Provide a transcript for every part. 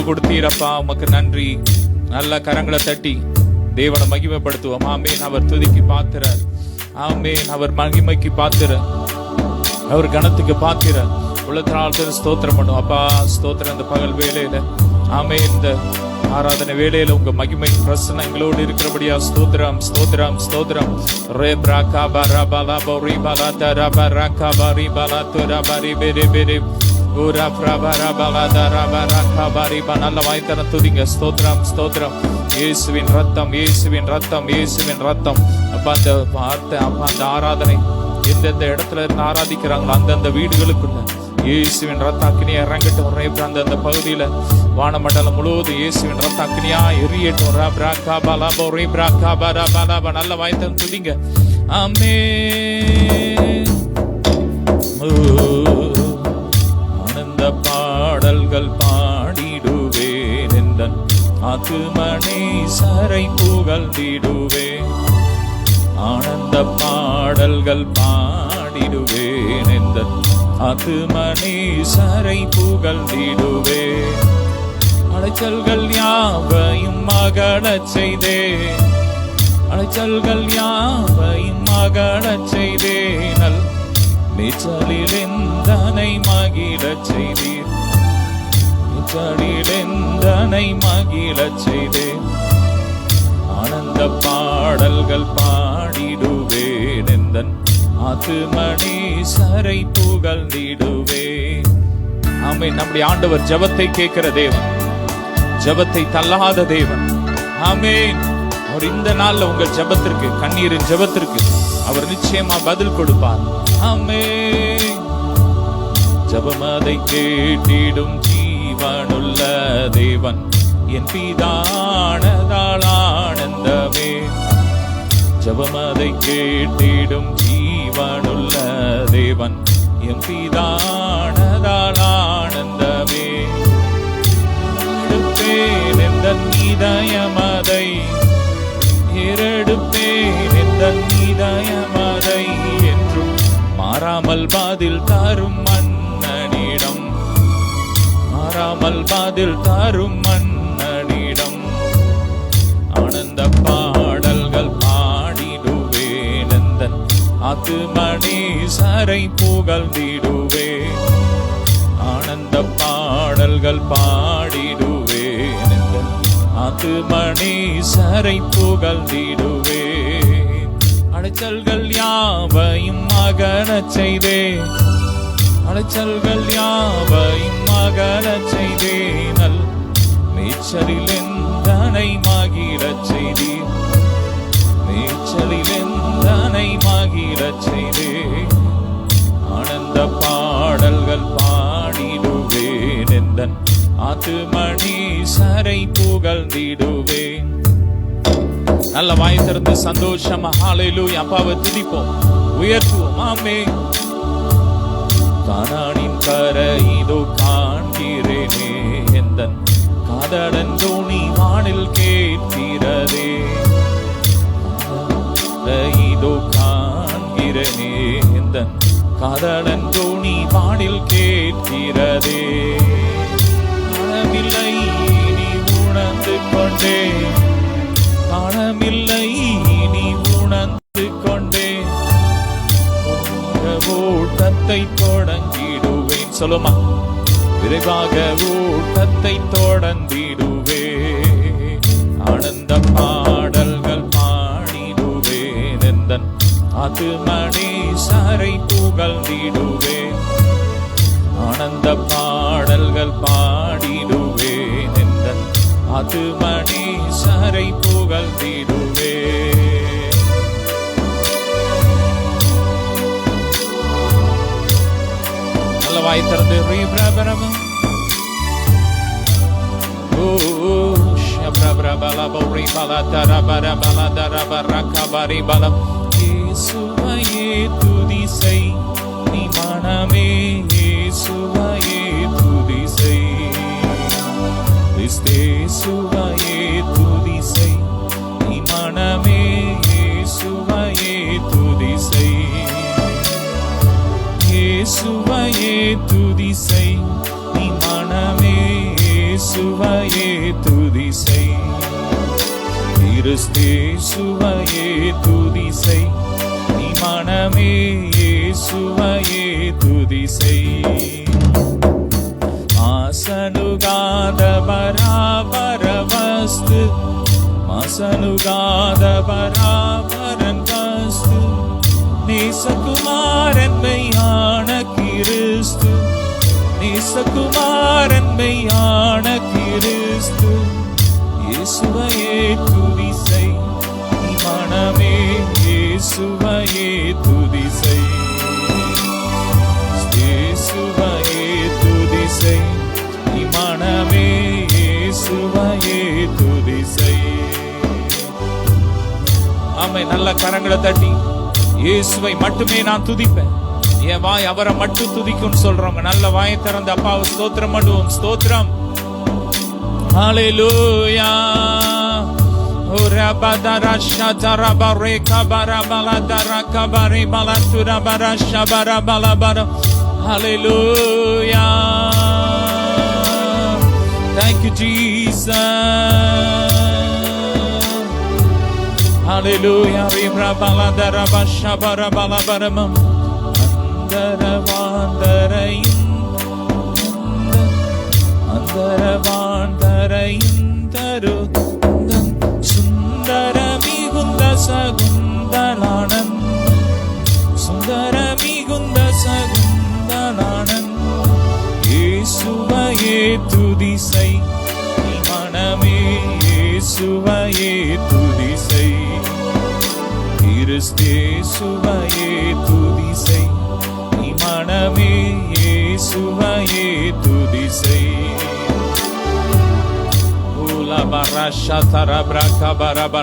கொடுத்தீரப்பா, உமக்கு நன்றி. நல்ல கரங்களை தட்டி தேவனை மகிமைப்படுத்துவோம். ஆமேன். அவர் துதிக்கு பாத்திர, ஆமேன். அவர் மகிமைக்கு பாத்திர, அவர் கணத்துக்கு பாத்திர. உள்ளத்தினால் ஸ்தோத்திரம் பண்ணும். அப்பா ஸ்தோத்திரம். இந்த பகல் வேலையில, ஆமேன், இந்த ஆராதனை வேளையில உங்க மகிமை பிரசன்னம் எங்களோடு இருக்கிறபடியா ஸ்தோத்திரம், ஸ்தோத்திரம், ஸ்தோத்திரம். நல்ல வாய்த்தரம் துதிங்க. ஸ்தோத்திரம், ஸ்தோத்திரம். இயேசுவின் ரத்தம், இயேசுவின் ரத்தம், இயேசுவின் ரத்தம். அப்ப அந்த வார்த்தை, அப்ப அந்த ஆராதனை எந்தெந்த இடத்துல இருந்து ஆராதிக்கிறாங்களோ அந்தந்த வீடுகளுக்குள்ள இயேசுவின் ரத்த அக்னியா இறங்கட்டும். அந்த பகுதியில வானமண்டலம் முழுவதும் இயேசுவின் ரத்த அக்னியா எரியட்டும். நல்ல வாய்த்தம் துதிங்க. ஆமென். ஆனந்த பாடல்கள் பாடிடுவேன், எந்தன் ஆத்துமனே சரை புகழ்ந்திடுவேன். ஆனந்த பாடல்கள் பாடிடுவேன், எந்தன் ஆத்துமனே சரை புகழ்ந்திடுவே. அலைச்சல்கள் யாவையும் மகளச் செய்தே, அலைச்சல்கள் யாவையும் மகளச் செய்தே. நல் மேச்சலில் எந்தனை மகிழச் செய்தீர், மேச்சலில் எந்தனை மகிழச் செய்தே. ஆனந்த பாடல்கள் பாடிடுவேன், எந்தன் ஆத்துமனே சரை புகழ்ந்திடுவே. ஆமென். நம்முடைய ஆண்டவர் ஜெபத்தை கேட்கிற தேவன், ஜெபத்தை தள்ளாத தேவன். ஆமென். அவர் இந்த நாள்ல உங்கள் ஜெபத்திற்கு, கண்ணீரின் ஜெபத்திற்கு அவர் நிச்சயமா பதில் கொடுப்பார். ஆமென். ஜெபமதை கேட்டிடும் ஜீவனுள்ள தேவன், என் பிதானதால் ஆனந்தமே. ஜெபமதை கேட்டிடும் ஜீவனுள்ள தேவன், எம் பிதானதால் ஆனந்தமே. எடுப்பேன் எந்தன் இதயமதை, ஏறெடுப்பேன் எந்தன் இதயமதை. என்றும் மாறாமல் பதில் தரும் மன்னனிடம், மாறாமல் பதில் தரும் மன்னனிடம். ஆனந்த பாடல்கள் பாடிடுவேன், எந்தன் ஆத்துமனே சரை புகழ்ந்திடுவே. ஆனந்த பாடல்கள் பாடிடுவேன், எந்தன் ஆத்துமனே சரை புகழ்ந்திடுவே. அலைச்சல்கள் யாவையும் மகனச் செய்தே, அலைச்சல்கள் யாவையும் மகனச் செய்தே. நல் மேச்சலில் எந்தனை மகிழச் செய்தீர், மேச்சலில் எந்தனை மகிழச் செய்தே. ஆனந்த பாடல்கள் பாடிடுவேன், எந்தன் ஆத்துமனே சரை புகழ்ந்திடுவேன். நல்ல வாய் திறந்து சந்தோஷமா ஹல்லேலூயா அப்பாவை துதிப்போம், உயர்த்துவோம். ஆமென். கானானின் கரை இதோ காண்கிறேனே, எந்தன் காதலன் தோணி வானில் கேட்கிறதே. இதோ காண்கிறேனே, எந்தன் காதலன் தோணி வானில் கேட்கிறதே. காணமில்லை நீ உணர்ந்து கொண்டே, காணமில்லை நீ உணர்ந்து கொண்டே. ஓட்டத்தை தொடங்கிடுவேன், சொல்லுமா, விரைவாக ஓட்டத்தை தொடர்ந்திடுவே. ஆனந்த பாடல்கள் பாடிடுவேன், எந்தன் ஆத்துமனே சரை புகழ்ந்திடுவே. ஆனந்த பாடல்கள் பாடிடுவேன், எந்தன் ஆத்துமனே சரை புகழ்ந்திடுவே. வாய் திறந்து இயேசுவையே துதி செய், நீ மனமே இயேசுவையே துதி செய். கிறிஸ்தேசுவையே துதி செய், நீ மனமே இயேசுவையே துதி செய். இயேசுவையே துதி செய், நீ மனமே கிறிஸ்தேசுவையே துதி செய், கிறிஸ்தேசுவையே துதி செய், நீ மனமே இயேசுவையே துதி செய். மாசனுகாத பராபர வஸ்து, மாசனுகாத பராபரன் வஸ்து, நேசகுமாரன் மெய்யான கிறிஸ்து, நேசகுமாரன் மெய்யான கிறிஸ்து, இயேசுவையே துதி செய், நீ மனமே இயேசுவையே துதி செய், இயேசுவையே துதி செய், நீ மனமே இயேசுவையே துதி செய். ஆமென். நல்ல கரங்களை தட்டி இயேசுவை மட்டுமே நான் துதிப்பேன், என் வாய் அவரை மட்டும் துதிக்கும் சொல்றவங்க நல்ல வாயை திறந்து அப்பாவை ஸ்தோத்திரம் பண்ணுவோம். ஸ்தோத்திரம். ஹல்லேலூயா. ஓரபதர ஷதரபரே கபரபலதர கபரே பலதுரபர ஷபரபலபர. ஹல்லேலூயா. Thank you Jesus. Hallelujah. Ribrabaladara bashabarabalabaraman. அந்தரவாந்தரைந்தரு சுந்தரமிகுந்த சகுந்தலானன், சுந்தரமிகுந்த சகுந்தலானன், இயேசுவையே துதி செய், நீ மனமே இயேசுவையே துதி செய், கிறிஸ்தேசுவையே துதி செய், நீ மனமே இயேசுவையே துதி செய்.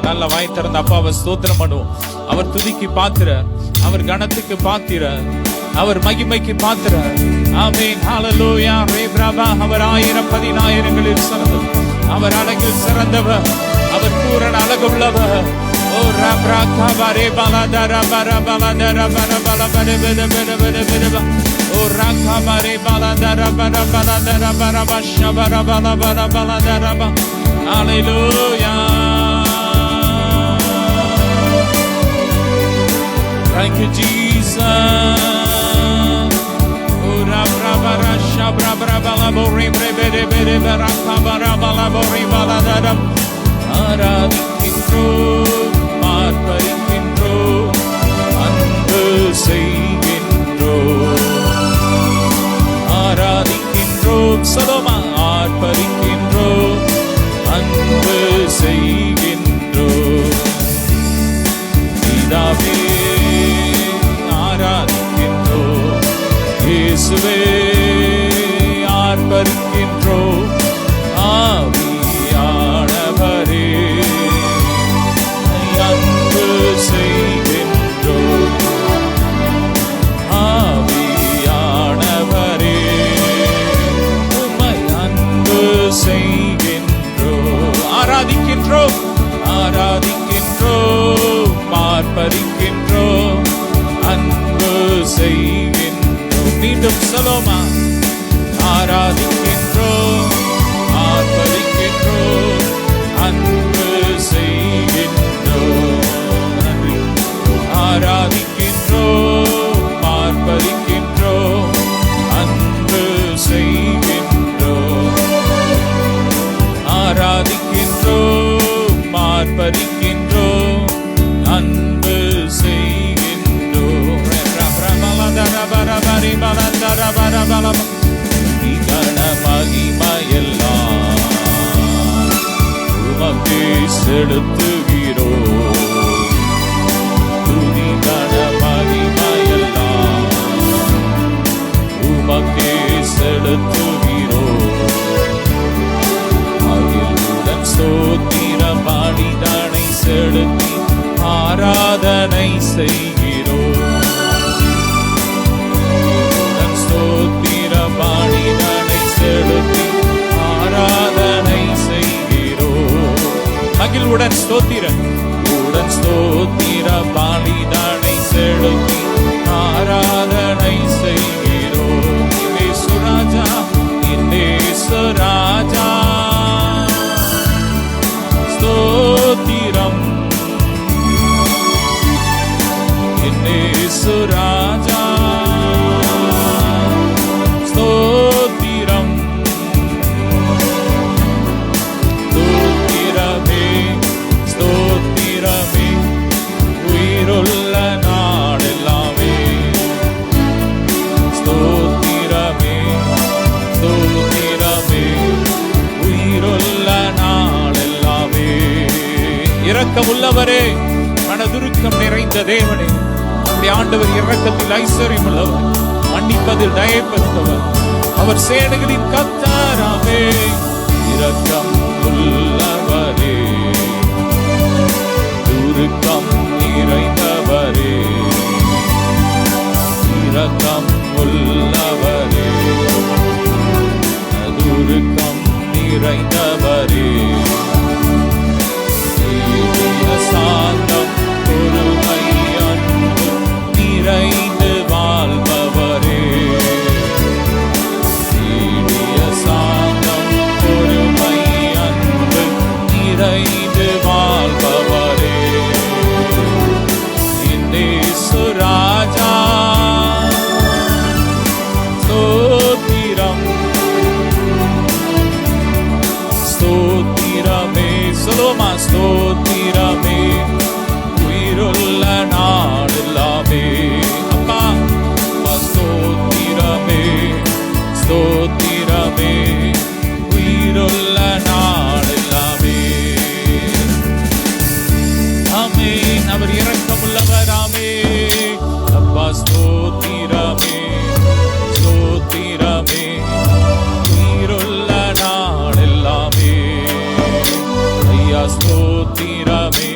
நல்ல வாய் திறந்த அப்பாவை ஸ்தோத்திரம் பண்ணுவோம். அவர் துதிக்கு பாத்திரர், அவர் கணத்துக்கு பாத்திரர், அவர் மகிமைக்கு பாத்திரர். ஆமென். ஹல்லேலூயா. ரேப்ரபா. அவர் 1000 10,000ங்களில் சிறந்தவர், அவர் அழகில் சிறந்தவர், அவர் பூரண அழகுள்ளவர். ஓ ரப்ரா கபரே பலதர பர பலதர பர பல பர பர பர பர பர. ஓ ரகபரே பலதர பர பலதர பர பஷ பர பல பர பலதர ப. ஹல்லேலூயா. Thank you Jesus. O rabra bara shabra bala bori bere bere bara kabara bala bori bala dara. ஆராதிக்கின்றோ, ஆர்ப்பரிக்கின்றோ, அன்பு செய்கின்றோ, ஆராதிக்கின்றோ, சலோமா ஆர்ப்பரிக்கின்றோ, அன்பு செய்கின்றோ. பிதாவே ஆராதிக்கின்றோ, இயேசுவே ஆர்ப்பரிக்கின்றோ, ஆவியானவரே அன்பு செய்கின்றோ, ஆவியானவரே உம்மை அன்பு செய்கின்றோ. ஆராதிக்கின்றோ, ஆராதிக்கின்றோ, ஆர்ப்பரிக்கின்றோ, அன்பு செய்கின்றோ. மீண்டும் சலோமா. ஆராதிக்கின்றோ, ஆர்ப்பரிக்கின்றோ, அன்பு செய்கின்றோ. நன்றி. ஆராதிக்கின்றோ, ஆர்ப்பரிக்கின்றோ, அன்பு செய்கின்றோ. ஆராதிக்கின்றோ, ஆர்ப்பரிக்கின்றோ, அன்பு செய்கின்றோ. மகிமையெல்லாம் உமக்கே செலுத்துகிறோம். துதி கன மகிமையெல்லாம் உமக்கே செலுத்துகிறோம். அகிலுடன் ஸ்தோத்திர பலிதனை செலுத்தி ஆராதனை செய்கிறோம். ஸ்தோத்திர பலிதனை செலுத்தி ஆராதனை செய்கிறோம். மகிழ்வுடன் ஸ்தோத்திர உடன் ஸ்தோத்திர பலிதனை செலுத்தி ஆராதனை செய்கிறோம். இயேசு ராஜா, இயேசு ராஜா இரக்கம் உள்ளவரே, மனதுருக்கம் நிறைந்த தேவனே, நம்முடைய ஆண்டவர் இரக்கத்தில் ஐஸ்வர்யம் உள்ளவர், மன்னிப்பதில் தயப்படுத்தவர், அவர் சேனைகளின் கர்த்தராமே. இரக்கம் உள்ளவரே, துருக்கம் நிறைந்தவரே, இரக்கம் உள்ளவரே, துருக்கம் நிறைந்தவரே, சாந்தம் பொறுமை அன்பு நிறைந்து வாழ்பவரே, சாந்தம் பொறுமை அன்பு நிறைந்து வாழ்பவரே, இயேசு ராஜா ஸ்தோத்திரம் ஸ்தோத்திரமே, சொல்லுமா ஸ்தோத்திரமே, உயிருள்ள நாடெல்லாமே, அப்பா ஸ்தோத்திரமே ஸ்தோத்திரமே, உயிருள்ள நாடெல்லாமே. ஆமென். அவர் இரக்கமுள்ளவராமே, அப்பா ஸ்தோத்திரமே ஸ்தோத்திரமே, உயிருள்ள நாடெல்லாமே, ஐயா ஸ்தோத்திரமே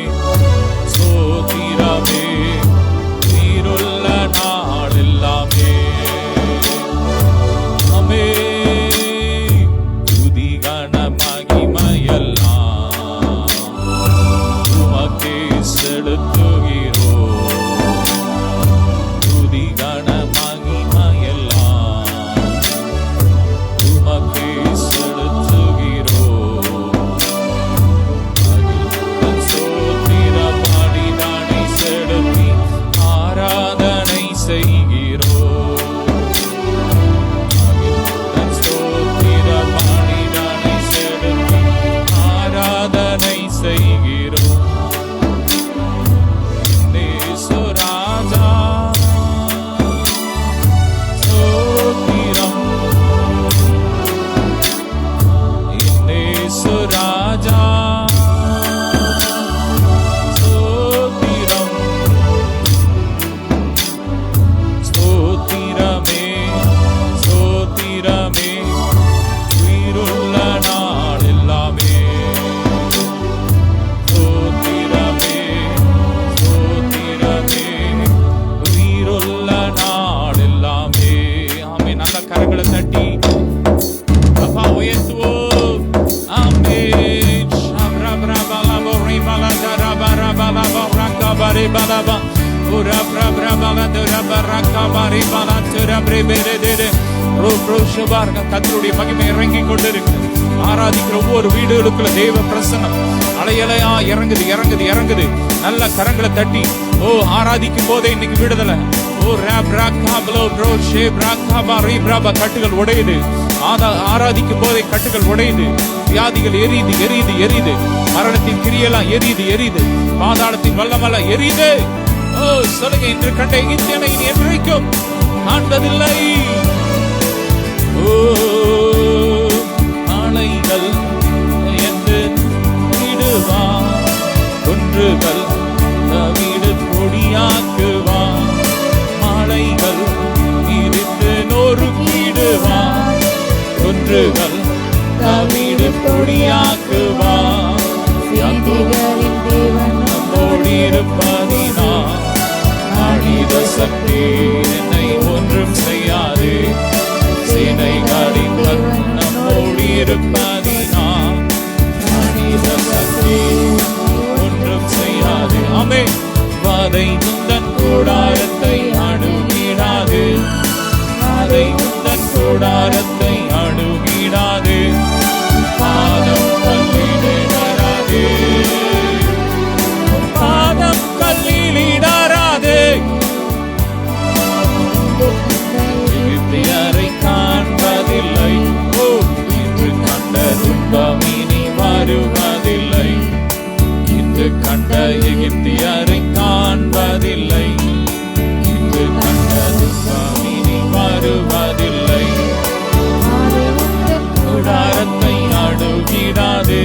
ஸ்தோத்திரமே, உயிருள்ள நாடெல்லாமே. ஆமே. துதி கன மகிமையெல்லாம் உமக்கே செலுத்துகிறோம், துதி கன மகிமையெல்லாம் உமக்கே செலுத்துகிறோம், ஸ்தோத்திர பாடிதானை செலுத்தி ஆராதனை செய்கிறோம், ஸ்தோத்திர பாடிதானை செலுத்தி ஆராதனை செய்கிறோம், இயேசு ராஜா ஸ்தோத்திரம், இயேசு ராஜா ஸ்தோத்திரம், ஸ்தோத்திரமே ஸ்தோத்திரமே, உயிருள்ள நாடெல்லாமே, ஸ்தோத்திரமே ஸ்தோத்திரமே, உயிருள்ள நாடெல்லாமே. ஆமென். நல்ல கரங்களை தட்டி அப்பா உயர்த்துவோம். ஆமென். ஷப்ரப்ரபலபோ ரிபலதரபரபலபோ ரக்கபரிபலபா கர்த்தருடைய மகிமை இறங்கிக் கொண்டிருக்கிறது. ஆராதிக்கிற ஒவ்வொரு வீடுகளுக்குள்ள தேவ பிரசன்னம் அலையலையா இறங்குது இறங்குது இறங்குது. நல்ல கரங்களை தட்டி ஓ ஆராதிக்கும் போதே இன்னைக்கு விடுதலை. ஓ கட்டுகள் உடையுது. ஆராதிக்கும் போதே கட்டுகள் உடையுது. வியாதிகள் எரியுது எரியுது எரியுது. மரணத்தின் கிரியெல்லாம் எரியுது எரியுது. பாதாளத்தின் வல்லமெல்லாம் எரியுது. ஓ சொல்லுங்க, இன்று கண்ட எகிப்தியனை இனி என்றைக்கும் காண்பதில்லை. ஓ ஆலைகள் என்று விடுவான், குன்றுகள் வீடு பொடியாக்குவான், மாலைகள் இருந்து நொறுக்கிடுவான், குன்றுகள் வீடு பொடியாக்குவான். ஓடியிருப்பதினா மனித சக்தி என்னை ஒன்றும் செய்யாது. சேனைகளின் கர்த்தர் ஓடியிருப்பதினா மனித சக்தி ஒன்றும் செய்யாது. ஆமென். வாதை முந்தன் கூடாரத்தை அணுகிடாது, வாதை முந்தன் கூடாரத்தை அணுகிடாது. பாதம் கல்லிடாதே, பாதம் கல்லிடாதே. எகிப்தியரை காண்பதில்லை. ஓ இன்று கண்ட துன்பம் இனி வருவதில்லை. இன்று கண்ட எகிப்தியரை காண்பதில்லை. இன்று கண்ட துன்பம் இனி வருவதில்லை. கூடாரத்தை அணுகிடாது,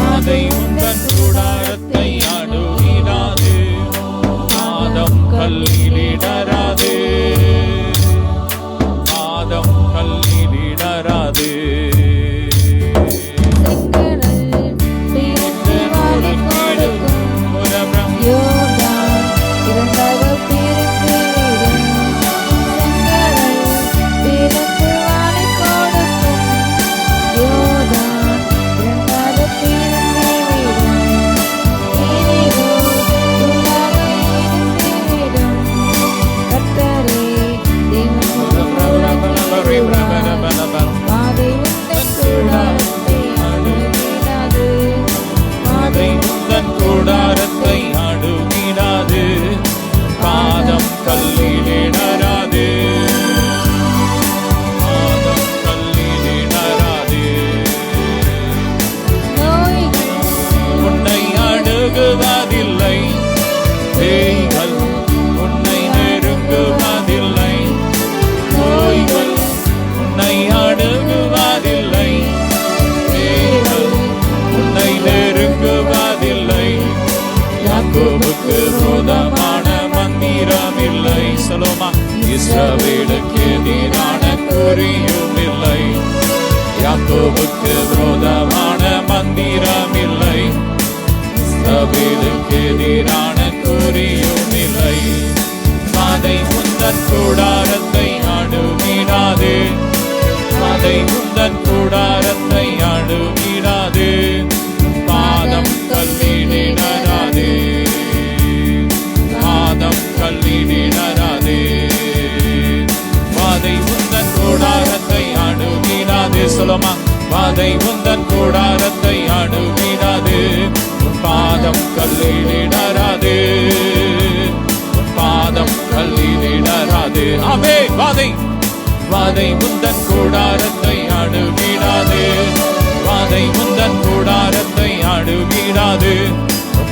அதை உந்தன் கூடாரத்தை யாக்கோபுக்கு விரோதமான மந்திரம் இல்லை. சொல்லுமா, இஸ்ரவேலுக்கு எதிரான குறியும் இல்லை. யாக்கோபுக்கு விரோதமான மந்திரம் இல்லை. இஸ்ரவேலுக்கு எதிரான குறியும் இல்லை. வாதை உந்தன் கூடாரத்தை அணுகிடாது. வாதை உந்தன் கூடாரத்தை அணுகிடாது. பாதம் கல்லிடாதே. பாதம் கல்லிடாதே. வாதை உந்தன் கூடாரத்தை அணுகிடாது. சொல்லுமா, வாதை உந்தன் கூடாரத்தை அணுகிடாது. பாதம் கல்லிடாதே. பாதம் கல்லிடாதே. ஆமே. வாதை வாதை உந்தன் கூடாரத்தை அணுகிடாது. வாதை உந்தன் கூடாரத்தை அணுகிடாது.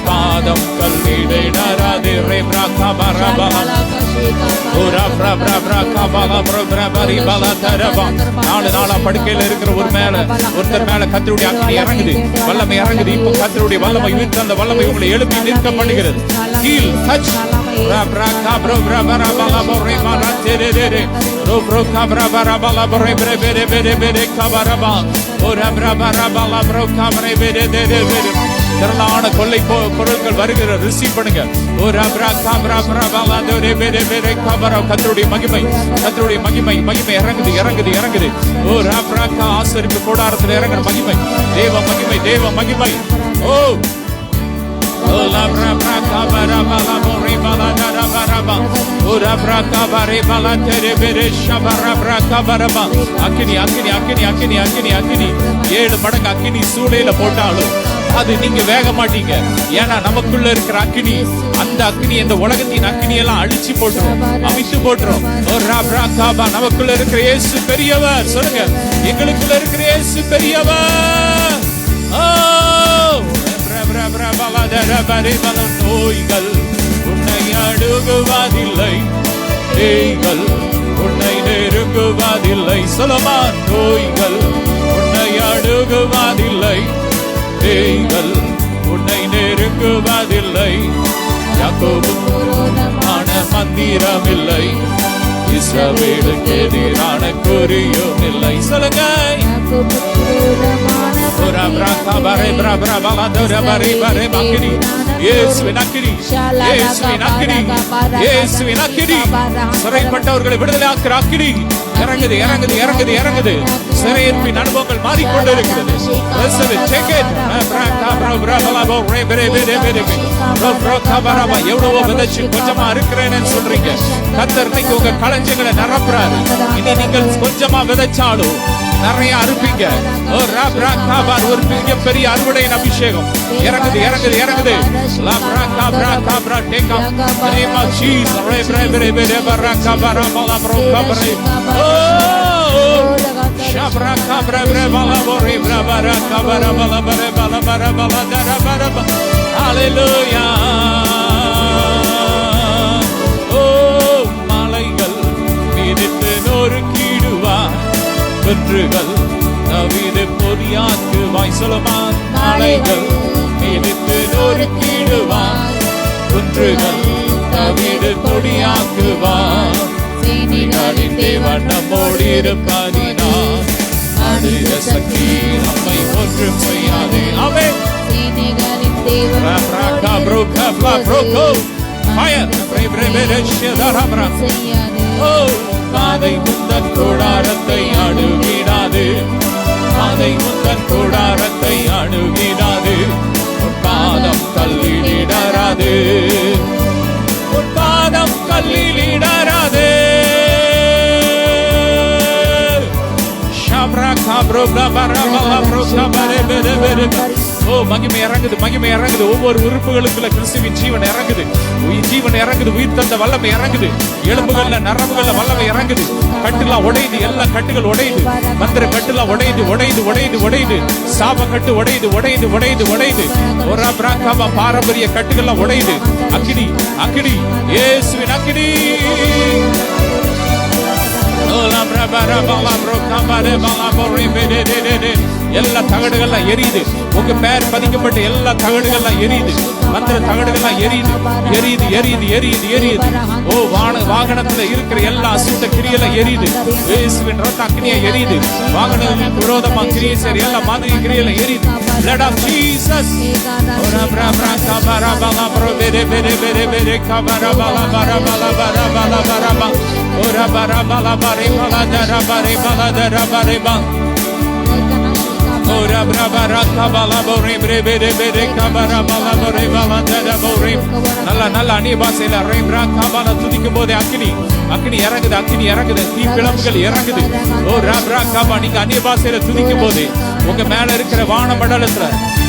பாதம் கல்லிடாது. ரே பிரா பரபா ஓரா பிரா பிரா பிரா கபல பிரா பரி பல தரபா. 4 நாளா படுக்கையில இருக்கிற ஒருத்தர் மேல கர்த்தருடைய அக்கினி இறங்குது. வல்லமை இறங்குது. இப்ப கர்த்தருடைய வல்லமை உயிர்த்த அந்த வல்லமை உங்களை எழுப்பி நிற்க பண்ணுகிறது. ஹீல் டச் பிரா பிரா கப்ரோ பிரா பரா பல போரே மாரா தெரே தெரே ரோ ப்ரோ கப்ரா பரா பல போரே பெரே பெரே பெரே பெரே கபரபா ஓரா பிரா பரா பல ப்ரோ கப்ரே பெரே தெரே பெரே. திரளான கொள்ளை பொருட்கள் வருகிற ரிசீவ் பண்ணுங்க. ஓரா பிரா கப்ரா பிரா பல தெரே பெரே பெரே கபரா. கர்த்தருடைய மகிமை, கர்த்தருடைய மகிமை, மகிமை இறங்குது இறங்குது இறங்குது. ஓரா பிரா கா ஆசரிப்பு கூடாரத்தில் இறங்குற மகிமை, தேவ மகிமை, தேவ மகிமை. ஓ ஓலா பிரா பிரா கபரா பல போரே பல தரா பரபா ஓரா பிரா கபரே பல தெரே பெரே ஷபரா பிரா கபரபா. அக்கினி அக்கினி அக்கினி அக்கினி அக்கினி அக்கினி 7 மடங்கு அக்கினி சூளையில போட்டாலும் அது நீங்க வேக மாட்டீங்க. ஏன்னா நமக்குள்ள இருக்கிற அக்கினி, அந்த அக்கினி இந்த உலகத்தின் அக்கினி எல்லாம் அழிச்சு போட்டுரும், அவித்து போட்டுரும். நமக்குள்ள இருக்கிற இயேசு பெரியவர். சொல்லுங்க, எங்களுக்குள்ள இருக்கிற இயேசு பெரியவர். நோய்கள் உன்னை அணுகுவதில்லை. பேய்கள் உன்னை நெருங்குவதில்லை. சொல்லமா, நோய்கள் உன்னை அணுகுவதில்லை. பேய்கள் உன்னை நெருங்குவதில்லை. யாக்கோபுக்கு விரோதமான மந்திரம் இல்லை. இஸ்ரவேலுக்கு எதிரான குறியும் இல்லை. சொல்லுங்க, சிறைப்பட்டவர்களை விடுதலை ஆக்குற அக்கினி இறங்குது இறங்குது இறங்குது இறங்குது. சிறையிருப்பின் அனுபவங்கள் மாறிக்கொண்டு இருக்கிறது. எவ்வளவோ விதைச்சு கொஞ்சமா இருக்கிறேன்னு சொல்றீங்க. கர்த்தர் இன்னைக்கு உங்க களஞ்சியங்களை நிரப்புறாரு. இனி நீங்கள் கொஞ்சமா விதைச்சாலும் நிறைய அறுப்பீங்க. ஒரு மிகப்பெரிய அறுவடையின் அபிஷேகம் இறங்குது இறங்குது இறங்குது. மலைகள் மிதித்து நொறுக்கிடுவார். வென்றுகள் நவீன பொறியாக்குவாய். சொல்லுமா, மலைகள் மிதித்து நொறுக்கிடுவார். வென்றுகள் நவீன பொறியாக்குவார். சேனைகளின் தேவன் நம்மோடு இருப்பதினால் அழிய சக்தி நம்மை ஒன்றும் செய்யாதே. ஆமென். சேனைகளின் தேவன் பாதை உந்தன் கூடாரத்தை அணுகிடாது. பாதை உந்தன் கூடாரத்தை அணுகிடாது. உன் பாதம் கல்லிடாது. உன் பாதம் கல்லிடாது. மகிமை இறங்குது, மகிமை இறங்குது. ஒவ்வொரு உறுப்புகளுக்குள்ள கிறிஸ்துவின் ஜீவன் இறங்குது. ஜீவன் இறங்குது. உயிர் தந்த வல்லமை இறங்குது. எலும்புகள்ல நரம்புகள்ல வல்லமை இறங்குது. கட்டுலாம் உடையுது. எல்லா கட்டுகள் உடையுது. மந்திர கட்டுலாம் உடையுது உடையுது உடையுது உடையுது. சாப கட்டு உடையுது உடையுது உடையுது உடையுது. ஒரு பிராக்காம பாரம்பரிய கட்டுகள்லாம் உடையுது. அக்கினி அக்கினி, இயேசுவின் அக்கினி. எல்லா தகடுகள்லாம் எரியுது. உங்க பேர் பதிக்கப்பட்ட எல்லா தகடுகள்லாம் எரியுது. மந்திர தகடுகள்லாம் எரியுது, எரியுது, எரியுது, எரியுது, எரியுது. ஓ வாகனத்துல இருக்கிற எல்லா அசுத்த கிரியெல்லாம் எரியுது. இயேசுவின் ரத்த அக்னியா எரியுது. வாகனங்களுக்கு விரோதமா கிரியை செய்ற எல்லா மாதிரி கிரியெல்லாம் எரியுது. Blood of Jesus. Ora bra bra kabara bala bro bere bere bere bere kabara bala bara bala bara bala bara ba. Ora bara bala bare bala dara bare bala dara bare ba. Ora bra bara kabala bore bere bere bere kabara bala bore bala dara bore. நல்ல அந்நிய பாஷையில ரே bra kabala துதிக்கும் போதே அக்கினி இறங்குது, அக்கினி இறங்குது, தீ பிளம்புகள் இறங்குது. ஓ ரா bra kabala நீங்க அந்நிய பாஷையில துதிக்கும் போதே உங்க மேல இருக்கிற வான மண்டலத்துல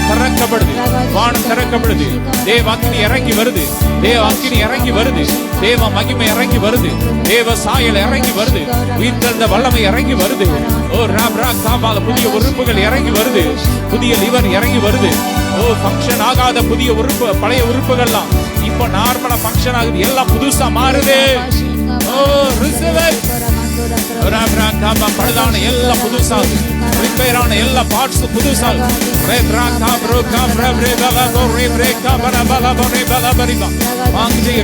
திறக்கப்படுது, வானம் திறக்கப்படுது. தேவ அக்கினி இறங்கி வருது, தேவ அக்கினி இறங்கி வருது, தேவ மகிமை இறங்கி வருது, தேவ சாயல் இறங்கி வருது, உயிர்த்தெழுந்த வல்லமை இறங்கி வருது. ஓ ரா காபால புதிய உறுப்புகள் இறங்கி வருது, புதிய லிவர் இறங்கி வருது. ஓ ஃபங்க்ஷன் ஆகாத புதிய உறுப்பு, பழைய உறுப்புகள்லாம் இப்போ நார்மலா ஃபங்க்ஷன் ஆகுது, எல்லாம் புதுசா மாறுது. ஓ ரிசீவ் பழுதான எல்லாம் புதுசாகுது, ரிப்பேரான எல்லா பார்ட்ஸ் புதுசாகுது.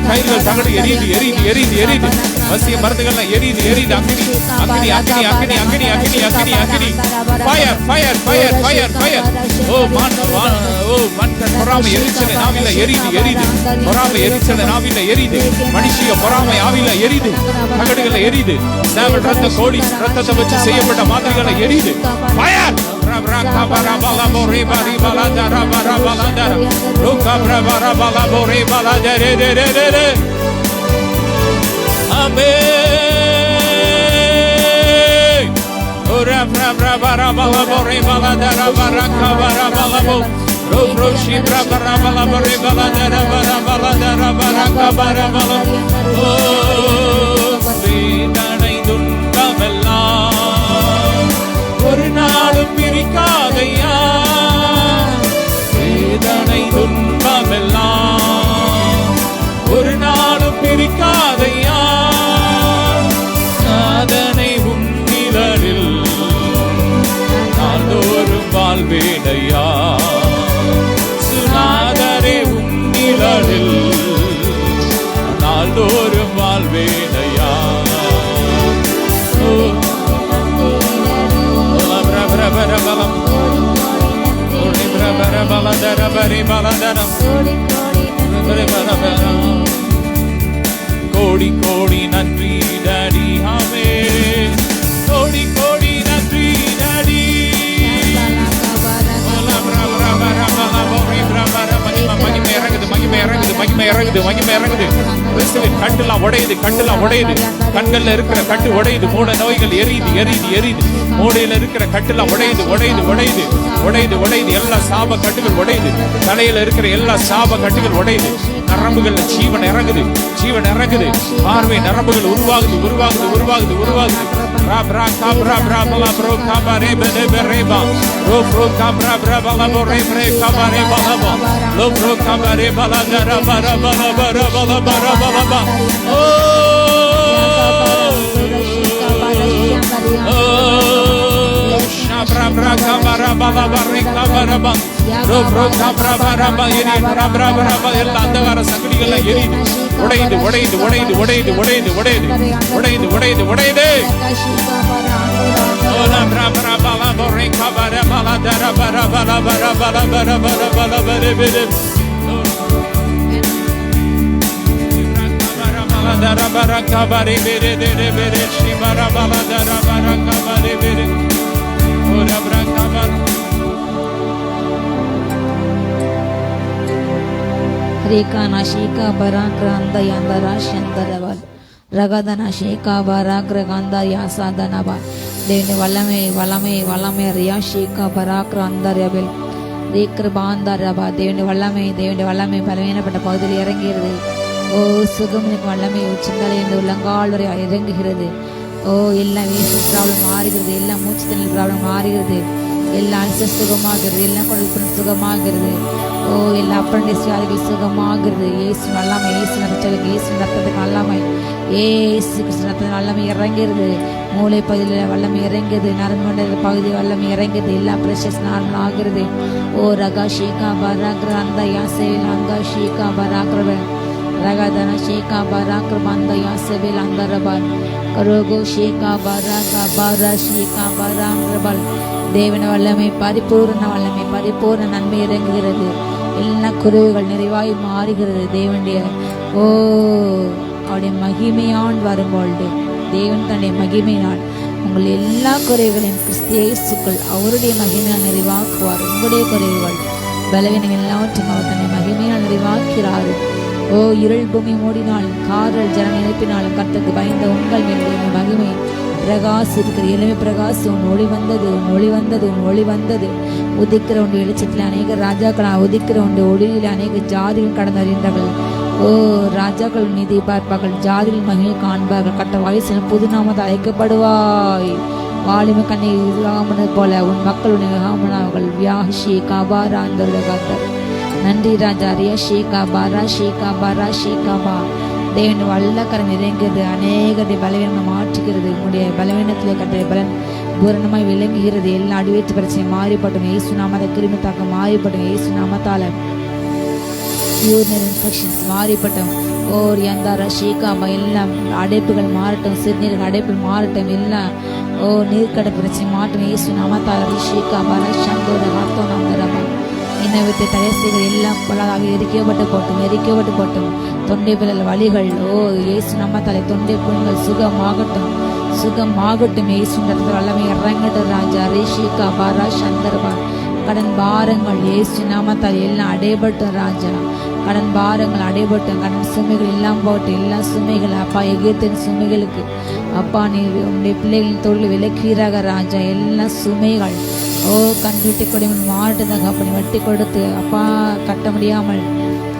கைகள் தகடு எரியுது, எரியுது, எரியுது, எரியுது. வசிய மருந்துகள்லாம் எரியுது, எரியுது. அக்னி அக்னி அக்னி அக்னி அக்னி அக்னி அக்னி அக்னி fire fire fire fire fire. ஓ பொறாமை எரிச்சலை நாவில எரியுது, எரியுது. பொறாமை எரிச்சலை நாவில எரியுது. மனுஷிய பொறாமை ஆவில எரியுது, தகடுகளை எரியுது. சேவல் ரத்த கோழி ரத்தத்தை வச்சு செய்யப்பட்ட மாதிரிகளை எரியுது. ஃபயர் ஒரு நாளும் பிரிக்காதையா, வேதனை துன்பமெல்லாம் ஒரு நாளும் பிரிக்காதையா. நாதனை உன்னிலரில் நாள்தோறும் வாழ்வேனையா, சுனாதரை உன்னிலரில் நாள்தோறும் வாழ்வேனையா. கோடி கோடி நன்றி டாடி, ஆமே கோடி கோடி நன்றி டாடி. மகிமை இறங்குது, மகிமை இறங்குது, மகிமை இறங்குது, மகிமை இறங்குது. கட்டுலாம் உடையுது, கட்டுலாம் உடையுது. கண்கள்ல இருக்கிற கட்டு உடையுது, மூட நோய்கள் எரியுது, எரியுது, எரியுது. மூடையில இருக்கிற கட்டுலாம் உடையுது, உடையுது, உடையுது, உடையுது, உடையுது. எல்லா சாப கட்டுகள் உடையுது, தலையில இருக்கிற எல்லா சாப கட்டுகள் உடையுது. நரம்புகள்ல ஜீவன் இறங்குது, ஜீவன் இறங்குது. பார்வை நரம்புகள் உருவாகுது, உருவாகுது, உருவாகுது, உருவாகுது. அந்தகார சங்கடிகள் எரியுது, உடையுது, உடையுது, உடையுது, உடையுது, உடையுது, உடையுது, உடையுது, உடையுது, உடையுது. ರೇಖಾನ ಶೇಖ ಬರಾಕ್ರ ಅಂದ ಯಾಂದರ ಶಂದರವಲ್ రగదన శేఖ బరాగ్రగంధ యాసాదనబ. దేవుని వల్లమే వలమే వలమే రియా శేఖ బరాక్ర అందరబెల్ ரேக்கர் பாந்தாரபா. தேவனுடைய வல்லமை, தேவனுடைய வல்லமை பலவீனப்பட்ட பகுதியில் இறங்குகிறது. ஓ சுகமனுக்கு வல்லமை உச்சந்தலையிலிருந்து உள்ளங்கால் வரை இறங்குகிறது. ஓ எல்லாம் வீசு ப்ராப்ளம் மாறுகிறது, எல்லாம் மூச்சு தண்ணீர் ப்ராப்ளம் மாறுகிறது. ஓ எல்லா அல்சர் சுகமாகிறது, எல்லா குடல் சுகமாகிறது. ஓ, எல்லா அப்பண்டிஸ் வியாதிகள் சுகமாகிறது. இயேசு நல்லாமை, இயேசு நடத்தலுக்கு, இயேசு நடத்ததுக்கு நல்லாமை, ஏசு கிறிஸ்து நடத்தது நல்லாமை இறங்கிறது. மூளை பகுதியில் வல்லமை இறங்கியது, நரம்பு பகுதி வல்லமை இறங்கியது. எல்லா பிரஷஸ் நார்மல் ஆகிறது. ஓ ரகா ஷீகா பராக்ர அந்த யாசேவில் அங்கா ஷீகா பராக்ரவ ரகதன ஷீகா பராக்ரம அந்த யாசேவில் அந்த ரபால் கரோகோ ஷீகா பராகா பாரா ஷீகா பராங்ரபல். தேவன வல்லமை, பரிபூர்ண வல்லமை, பரிபூர்ண நன்மை இறங்குகிறது. எல்லா குறைவுகள் நிறைவாய் மாறுகிறது. தேவனுடைய ஓ அவருடைய மகிமையான் வரும்பொழுது தேவன் தன்னுடைய மகிமையினால் உங்கள் எல்லா குறைவுகளையும் கிறிஸ்து இயேசுக்குள் அவருடைய மகிமையால் நிறைவாக்குவார். உங்களுடைய குறைவுகள் பலவீனங்கள் எல்லாவற்றையும் அவர் தன்னுடைய மகிமையால் நிறைவாக்கிறார். ஓ, இருள் பூமி மூடினாலும் காரல் ஜனம் இணைப்பினாலும் கர்த்தருக்கு பயந்த உங்கள் மேல் மகிமை பிரகாசிக்கிற எளிமை பிரகாசி. உன் ஒளி வந்தது, உன் ஒளி வந்தது, உன் ஒளி வந்தது. உதிக்கிற உண்டு வெளிச்சத்தில் அநேக ராஜாக்கள், உதிக்கிற உண்டு ஒளியில் அநேக ஜாதிகள் கடந்து அறிந்தார்கள். ஓ, ராஜாக்கள் நீதி பார்ப்பார்கள், ஜாதிகள் மகிழ் காண்பார்கள். கட்ட வயசில் புது நாமத்தை அழைக்கப்படுவாய். வாலிம கண்ணை விகாமனது போல உன் மக்கள் உன்னை விகாமனார்கள். வியாஹி காபாரா அந்த கத்தர். நன்றி ராஜா. ரியா ஷீகா பாரா ஷீகா பாரா ஷீகா பா. தேவன் வல்லக்கரம் இறங்குகிறது. அநேகருடைய பலவீனம் மாற்றுகிறது. உங்களுடைய பலவீனத்திலே கட்ட பலன் பூரணமாய் விளங்குகிறது. எல்லா அடிவேற்று பிரச்சனை மாறிப்பட்டும் இயேசு நாமத்தை, கிருமி தாக்கம் மாறிப்பட்டும் இயேசு நாமத்தால, யூரினரி இன்ஃபெக்ஷன்ஸ் மாறிப்பட்டும். ஓர் எந்தாரா ஷீகாபா எல்லாம் அடைப்புகள் மாறட்டும், சிறுநீர்கள் அடைப்புகள் மாறட்டும், எல்லாம் ஓ நீர்க்கடை பிரச்சனை மாட்டும் இயேசு நாமத்தால ஷீகாபா சந்தோட ஹாத்தோ நாமரபா. இன்னவிட்டு தயசைகள் எல்லாம் பலதாக எரிக்கப்பட்டு போட்டும் தொண்டை பிள்ளை வலிகள் ஓ இயேசு நாமத்தாலே தொண்டை புண்கள் சுகமாகட்டும் இயேசு வல்லமை இறங்கட்டும் ராஜா. ரேஷிகா பாரா சந்தர்பா. கடன் பாரங்கள் இயேசு நாமத்தால் எல்லாம் அடைபட்டும் ராஜா. கடன் பாரங்கள் அடைபட்டும், கடன் சுமைகள் எல்லாம் போட்டு எல்லா சுமைகள் அப்பா எகிர்த்தின் சுமைகளுக்கு அப்பா நீ உன்னுடைய பிள்ளைகளின் தொழில் விலக்கீராக ராஜா. எல்லா சுமைகள் ஓ கண்விட்டு கொடுமை மாட்டுதாக அப்படி வட்டி கொடுத்து அப்பா கட்ட முடியாமல்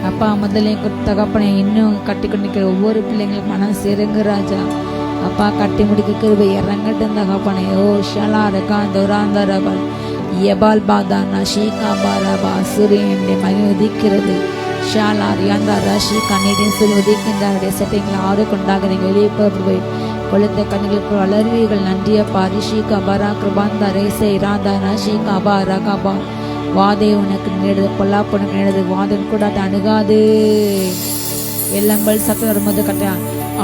அப்பா முதலே தகப்பனை இன்னும் கட்டி கொண்டிருக்கிற ஒவ்வொரு பிள்ளைங்களுக்கு மனம் செருங்கு ராஜா. அப்பா கட்டி முடிக்க கிருபை இறங்கட்டும் தகப்பனை. ஓ ஷலா ரகா துராந்தரபல் எபால் பாதானா ஷீகா பாரபா. சூரியனுடைய மகிமை உதிக்கிறது. ஷாலா ரியாந்தா ராஷி கண்ணீரின் சொல்லி உதிக்கின்றாருடைய செட்டைங்களை ஆறு கொண்டாக நீங்கள் வெளியே போய் கொளுத்த கண்களுக்கு வளர்வீர்கள். நன்றியப்பா. ரிஷிகா பரா கிருபாந்தா ரேசே இராந்தா ராஷிகா பா ரகாபா. வாதை உனக்கு நேடுது, பொல்லாப்பு உனக்கு நேடுது, வாதம் கூட அணுகாது. எல்லம்பல் சத்தம் வரும்போது கட்ட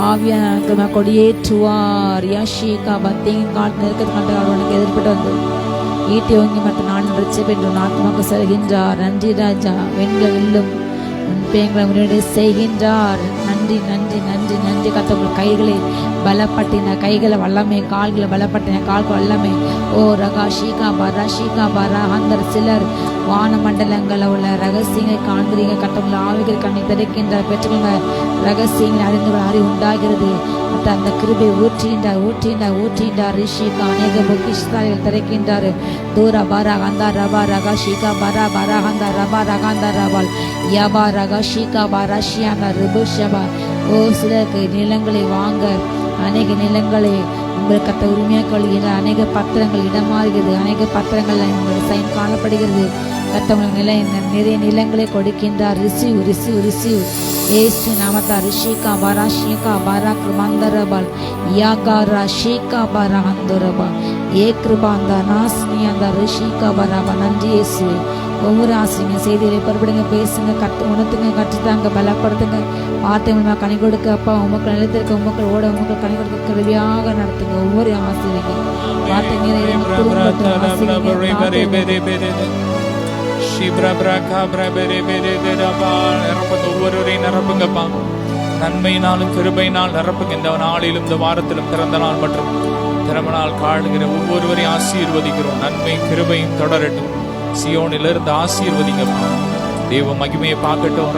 ஆவியான கொடியேற்றுவார். யாஷிகா பத்தியின் காலத்து நெருக்கத்து காலத்தில் உனக்கு எதிர்பட்டு வந்து ஈட்டி ஓங்கி மற்ற நான் ரட்சிப்பு என்று ஆத்மாக்கு செல்கின்றார். நன்றி ராஜா. வெண்கள் வில்லும் பேங்களை முன்னேறி செய்கின்றார். நன்றி நன்றி நன்றி நன்றி. கத்தவங்கள் கைகளை பலப்பட்டின, கைகளை வல்லமை, கால்களை பலப்பட்டின, கால்கள் வல்லமை. ஓ ரகா ஷீகா பாரா ஷீகா பாரா. அந்த சிலர் வான மண்டலங்களில் உள்ள ரகசியங்களை காண்கிறீங்க. கத்தவங்களை ஆவிகள் கண்ணை திறக்கின்றார். பெற்றுக்கொள்ள ரகசியங்களை அறிந்து அறிவு உண்டாகிறது. அந்த கிருபை ஊற்றின்றார். ரிஷிகா அநேக பொக்கிஷாலிகள் திறக்கின்றார். தூரா பாரா கந்தா ரபா ரகா ஷீகா பாரா பாரா கந்தா ரபா ரகாந்தா ரபால் யபா ரகா ஷீகா பாரா ஷியாங்கா ரிபுஷபா. ஓ சிலருக்கு நிலங்களை வாங்க அநேக நிலங்களை உங்களுக்கு கத்த உரிமையாக கொள்கின்ற அநேக பத்திரங்கள் இடமாறுகிறது. அநேக பத்திரங்கள் உங்களுடைய சைன் காணப்படுகிறது. கத்தவங்களுக்கு நிறைய நிலங்களை கொடுக்கின்றார். ரிசீவ் ஏசு நாமத்தா. ரிஷிகா பாரா ஷீகா பாரா கிருபாந்தரபால் யாகாரா ஷீகா பாரா ஹந்தரபா ஏ கிருபாந்தா நாஸ்னி அந்த ரிஷிகா பாராபா. நன்றி இயேசுவே. ஒவ்வொரு ஆசிரியங்க செய்திகளை பொறுப்படுங்க, பேசுங்க, உணர்த்துங்க, கற்றுத்தாங்க, பலப்படுத்துங்க. வார்த்தை மூலமாக கனி கொடுக்க அப்பா உமக்கள் நிலைத்திருக்க உமக்கள் ஓட உமக்கள் கனி கொடுக்க கருவியாக நடத்துங்க. ஒவ்வொரு ஆசிரியங்க வார்த்தை ஒவ்வொருவரையும் நிரப்புங்கப்பா. நன்மையினாலும் கிருபையினால் நிரப்புங்க. இந்த நாளிலும் இந்த வாரத்திலும் பிறந்த நாள் மற்றும் பிறந்த நாள் காணுகிற ஒவ்வொருவரையும் ஆசீர்வதிக்கிறோம். நன்மை கிருபையும் தொடரட்டும். சியோனிலிருந்து ஆசீர்வதிங்கப்பா. தேவ மகிமையை பார்க்கட்டும்.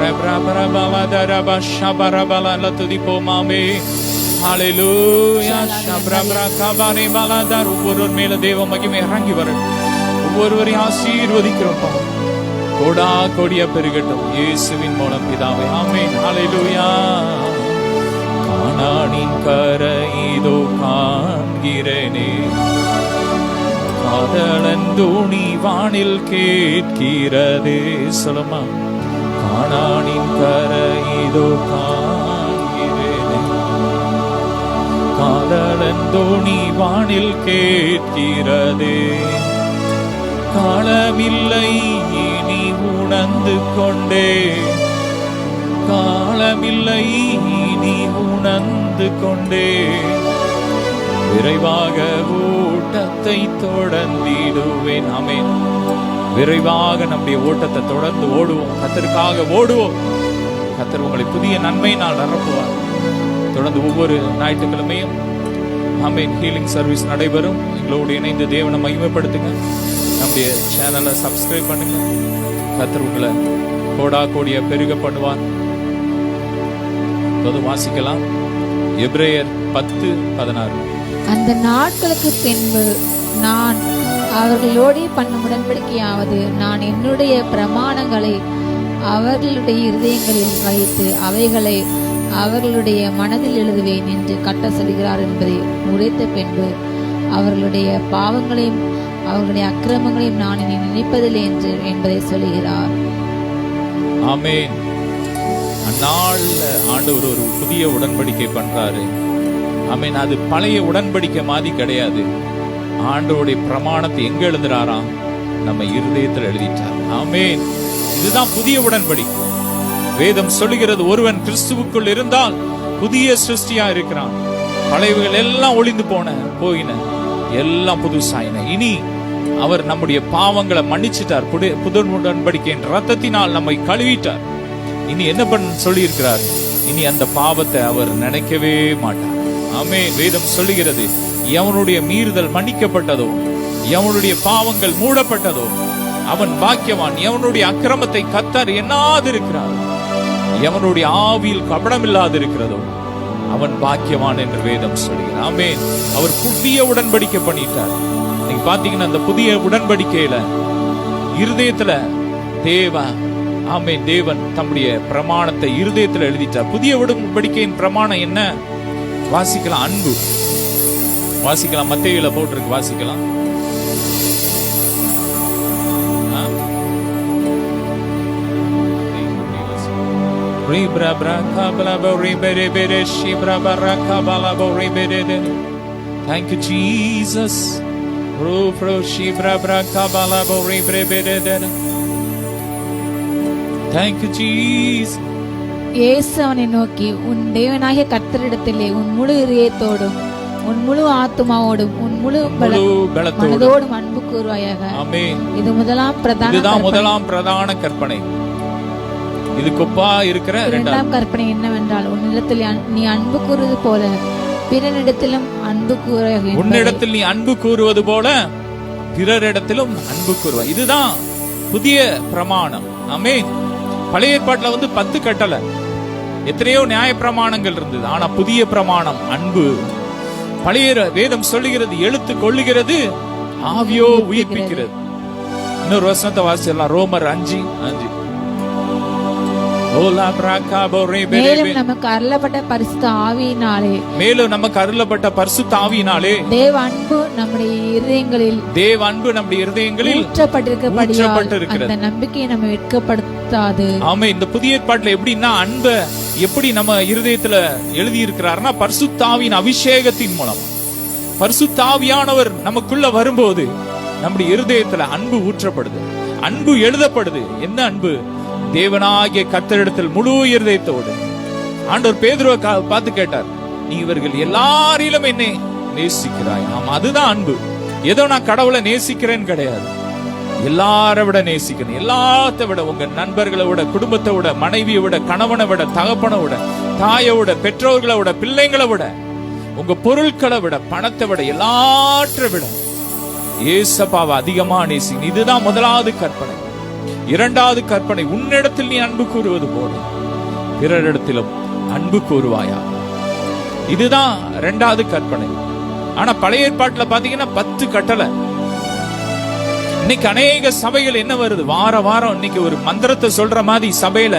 துதிப்போமாமே. ஒவ்வொருவர் மேல தேவ மகிமை இறங்கி வரட்டும். ஒவ்வொருவரையும் ஆசீர்வதிக்கிறோம். கோடா கோடியா பெருகட்டும் இயேசுவின் மூலம் பிதாவே. ஆமென். ஹல்லேலூயா. கானானின் கரை இதோ காண்கிறேனே, காதலன் தோணி வானில் கேட்கிறதே. சொல்லுமா, கானானின் கரை இதோ காண்கிறேனே. காதலன் தோணி வானில் கேட்கிறதே. காலமில்லை இனி உணர்ந்து கொண்டே. காலமில்லை இனி உணர்ந்து கொண்டே. விரைவாக ஓட்டத்தை தொடர்ந்திடுவேன். ஆமென். விரைவாக நம்முடைய ஓட்டத்தை தொடர்ந்து ஓடுவோம். கர்த்தருக்காக ஓடுவோம். கர்த்தர் உங்களை புதிய நன்மையினால் நிரப்புவார். தொடர்ந்து ஒவ்வொரு ஞாயிற்றுக்கிழமையும் ஆமென் ஹீலிங் சர்வீஸ் நடைபெறும். எங்களோடு இணைந்து தேவனை மகிமைப்படுத்துங்க. நம்முடைய சேனலை சப்ஸ்கிரைப் பண்ணுங்க. கர்த்தர் உங்களை கோடா கோடிய பெருக பண்ணுவார். வாசிக்கலாம் எபிரேயர் 10:16. அந்த நாட்களுக்கு பின்பு நான் அவர்களோடு பண்ணும் உடன்படிக்கையாவது, நான் என்னுடைய பிரமாணங்களை அவர்களுடைய இருதயங்களில் வைத்து அவைகளை அவர்களுடைய மனதில் எழுதுவேன் என்று கட்ட சொல்கிறார் என்பதை உரைத்த பின்பு அவர்களுடைய பாவங்களையும் அவர்களுடைய அக்கிரமங்களையும் நான் இனி நினைப்பதில்லை என்று என்பதை சொல்லுகிறார். ஆமென். அந்நாள்ல ஆண்டவர் ஒரு புதிய உடன்படிக்கை பண்றாரு. ஆமென். அது பழைய உடன்படிக்கை மாதிரி கிடையாது. ஆண்டவருடைய பிரமாணத்தை எங்க எழுதுறாராம்? நம்ம இருதயத்தில் எழுதிட்டார். ஆமென். இதுதான் புதிய உடன்படிக்கை. வேதம் சொல்லுகிறது, ஒருவன் கிறிஸ்துவுக்குள் இருந்தால் புதிய சிருஷ்டியா இருக்கிறான். பழையவைகள் எல்லாம் ஒளிந்து போயின, எல்லாம் புதுசாயின. இனி அவர் நம்முடைய பாவங்களை மன்னிச்சிட்டார். புது உடன்படிக்கையின் ரத்தத்தினால் நம்மை கழுவிட்டார். இனி என்ன பண்ண சொல்லி இருக்கிறார்? இனி அந்த பாவத்தை அவர் நினைக்கவே மாட்டார். ஆமென். வேதம் சொல்லுகிறது, எவனுடைய மீறுதல் மன்னிக்கப்பட்டதோ, எவனுடைய பாவங்கள் மூடப்பட்டதோ அவன் பாக்கியவான். எவனுடைய அக்கிரமத்தை கர்த்தர் எண்ணாதிருக்கிறார், எவனுடைய ஆவியில் கபடமில்லாது இருக்கிறதோ அவன் பாக்கியவான் என்று வேதம் சொல்லுகிறார். ஆமென். அவர் புதிய உடன்படிக்கை பண்ணிட்டார். நீங்க பாத்தீங்கன்னா அந்த புதிய உடன்படிக்கையில இருதயத்துல தேவன் தம்முடைய பிரமாணத்தை இருதயத்துல எழுதிட்டார். புதிய உடன்படிக்கையின் பிரமாணம் என்ன? வாசிக்கலாம். அன்பு வாசிக்கலாம். மத்தேயுல போட்டிருக்கு, வாசிக்கலாம். Thank you, Jesus. Thank you, Jesus. இயேசு அவனை நோக்கி, உன் தேவனாகிய கர்த்தரிடத்திலே உன் முழு இதயத்தோடும் உன் முழு ஆத்துமாவோடும் உன் முழு மனதோடும் அன்பு கூர்வாயாக. ஆமென். இதுதான் முதலாம் பிரதான கற்பனை. இதுக்கு ஒப்பா இருக்கிற இரண்டாம் கற்பனை என்னவென்றால், உன்னிடத்தில் நீ அன்பு கூறுவது போல பிறனிடத்திலும் அன்பு கூறுவாயாக. உன்னிடத்தில் நீ அன்பு கூறுவது போல பிறரிடத்திலும் அன்பு கூறுவாய். இதுதான் புதிய பிரமாணம். ஆமென். பழைய ஏற்பாட்டுல 10 கட்டளை, எத்தனையோ நியாய பிரமாணங்கள் இருந்தது. ஆனா புதிய பிரமாணம் அன்பு. பழைய வேதம் சொல்லுகிறது, எழுத்து கொள்ளுகிறது, ஆவியோ உயிர்ப்பிக்கிறது. இன்னொரு வசனத்தை வாசிக்கலாம். ரோமர் 5:5. மேலும் நமக்கு அருளப்பட்ட பரிசுத்த ஆவியினாலே தேவ அன்பு நம்முடைய இருதயங்களில் ஊற்றப்பட்டிருக்கிறபடியால் அந்த நம்பிக்கையை நம்ம வெட்கப்படுத்தாது. ஆமா. இந்த புதிய ஏற்பாட்டுல எப்படின்னா அன்பை எப்படி நம்ம இருதயத்துல எழுதி இருக்கிறார்னா, பரிசுத்த ஆவியின் அபிஷேகத்தின் மூலம் பரிசுத்த ஆவியானவர் நமக்குள்ள வரும்போது நம்முடைய இருதயத்துல அன்பு ஊற்றப்படுது, அன்பு எழுதப்படுது. என்ன அன்பு? தேவனாகிய கர்த்தரிடத்தில் முழு இருதயத்தோடு. ஆண்டவர் பேதுருவை பார்த்து கேட்டார், நீ இவர்கள் எல்லாரிலும் என்னை நேசிக்கிறாய். ஆமா, அதுதான் அன்பு. ஏதோ நான் கடவுளை நேசிக்கிறேன்னு கிடையாது, எல்லாரை விட நேசிக்கிறேன். எல்லாத்த விட, உங்க நண்பர்களை விட, குடும்பத்தை விட, மனைவியை விட, கணவனை விட, தகப்பனை விட, தாயை விட, பெற்றோர்களை விட, பிள்ளைங்களை விட, உங்க பொருட்களை விட, பணத்தை விட, எல்லாற்றை விட ஏசப்பாவை அதிகமா நேசிங்க. இதுதான் முதலாவது கற்பனை. இரண்டாவது கற்பனை, உன்னிடத்தில் நீ அன்பு கூறுவது போல பிறரிடத்திலும் அன்பு கூறுவாயா. இதுதான் இரண்டாவது கற்பனை. ஆனா பழைய ஏற்பாட்டுல பாத்தீங்கன்னா 10 கட்டளை. இன்னைக்கு அநேக சபைகள் என்ன வருது, வாரம் இன்னைக்கு ஒரு மந்திரத்தை சொல்ற மாதிரி சபையில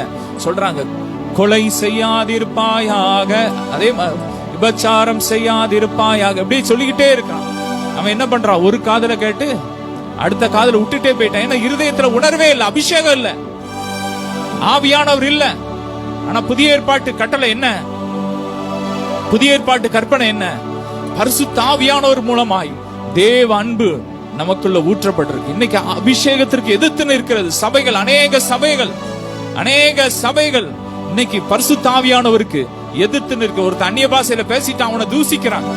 சொல்றாங்க, கொலை செய்யாதிருப்பாயாக, அதே விபச்சாரம் செய்யாதிருப்பாயாக, அப்படியே சொல்லிக்கிட்டே இருக்கான். அவன் என்ன பண்றான், ஒரு காதுல கேட்டு அடுத்த காதுல விட்டுட்டே போயிட்டான். ஏன்னா இருதயத்துல உணர்வே இல்லை, அபிஷேகம் இல்ல, ஆவியானவர் இல்ல. ஆனா புதிய ஏற்பாட்டு கட்டளை என்ன, புதிய ஏற்பாட்டு கற்பனை என்ன, பரிசுத்த ஆவியானவர் மூலமாய் தேவ அன்பு நமக்குள்ள ஊற்றப்பட்டிருக்கு. இன்னைக்கு அபிஷேகத்திற்கு எதிர்த்து நிற்கிறது சபைகள், அநேக சபைகள் இன்னைக்கு பரிசுத்த ஆவியானவருக்கு எதிர்த்து நிற்க. ஒரு அந்நிய பாஷையில பேசிட்டு அவனை தூசிக்கிறாங்க.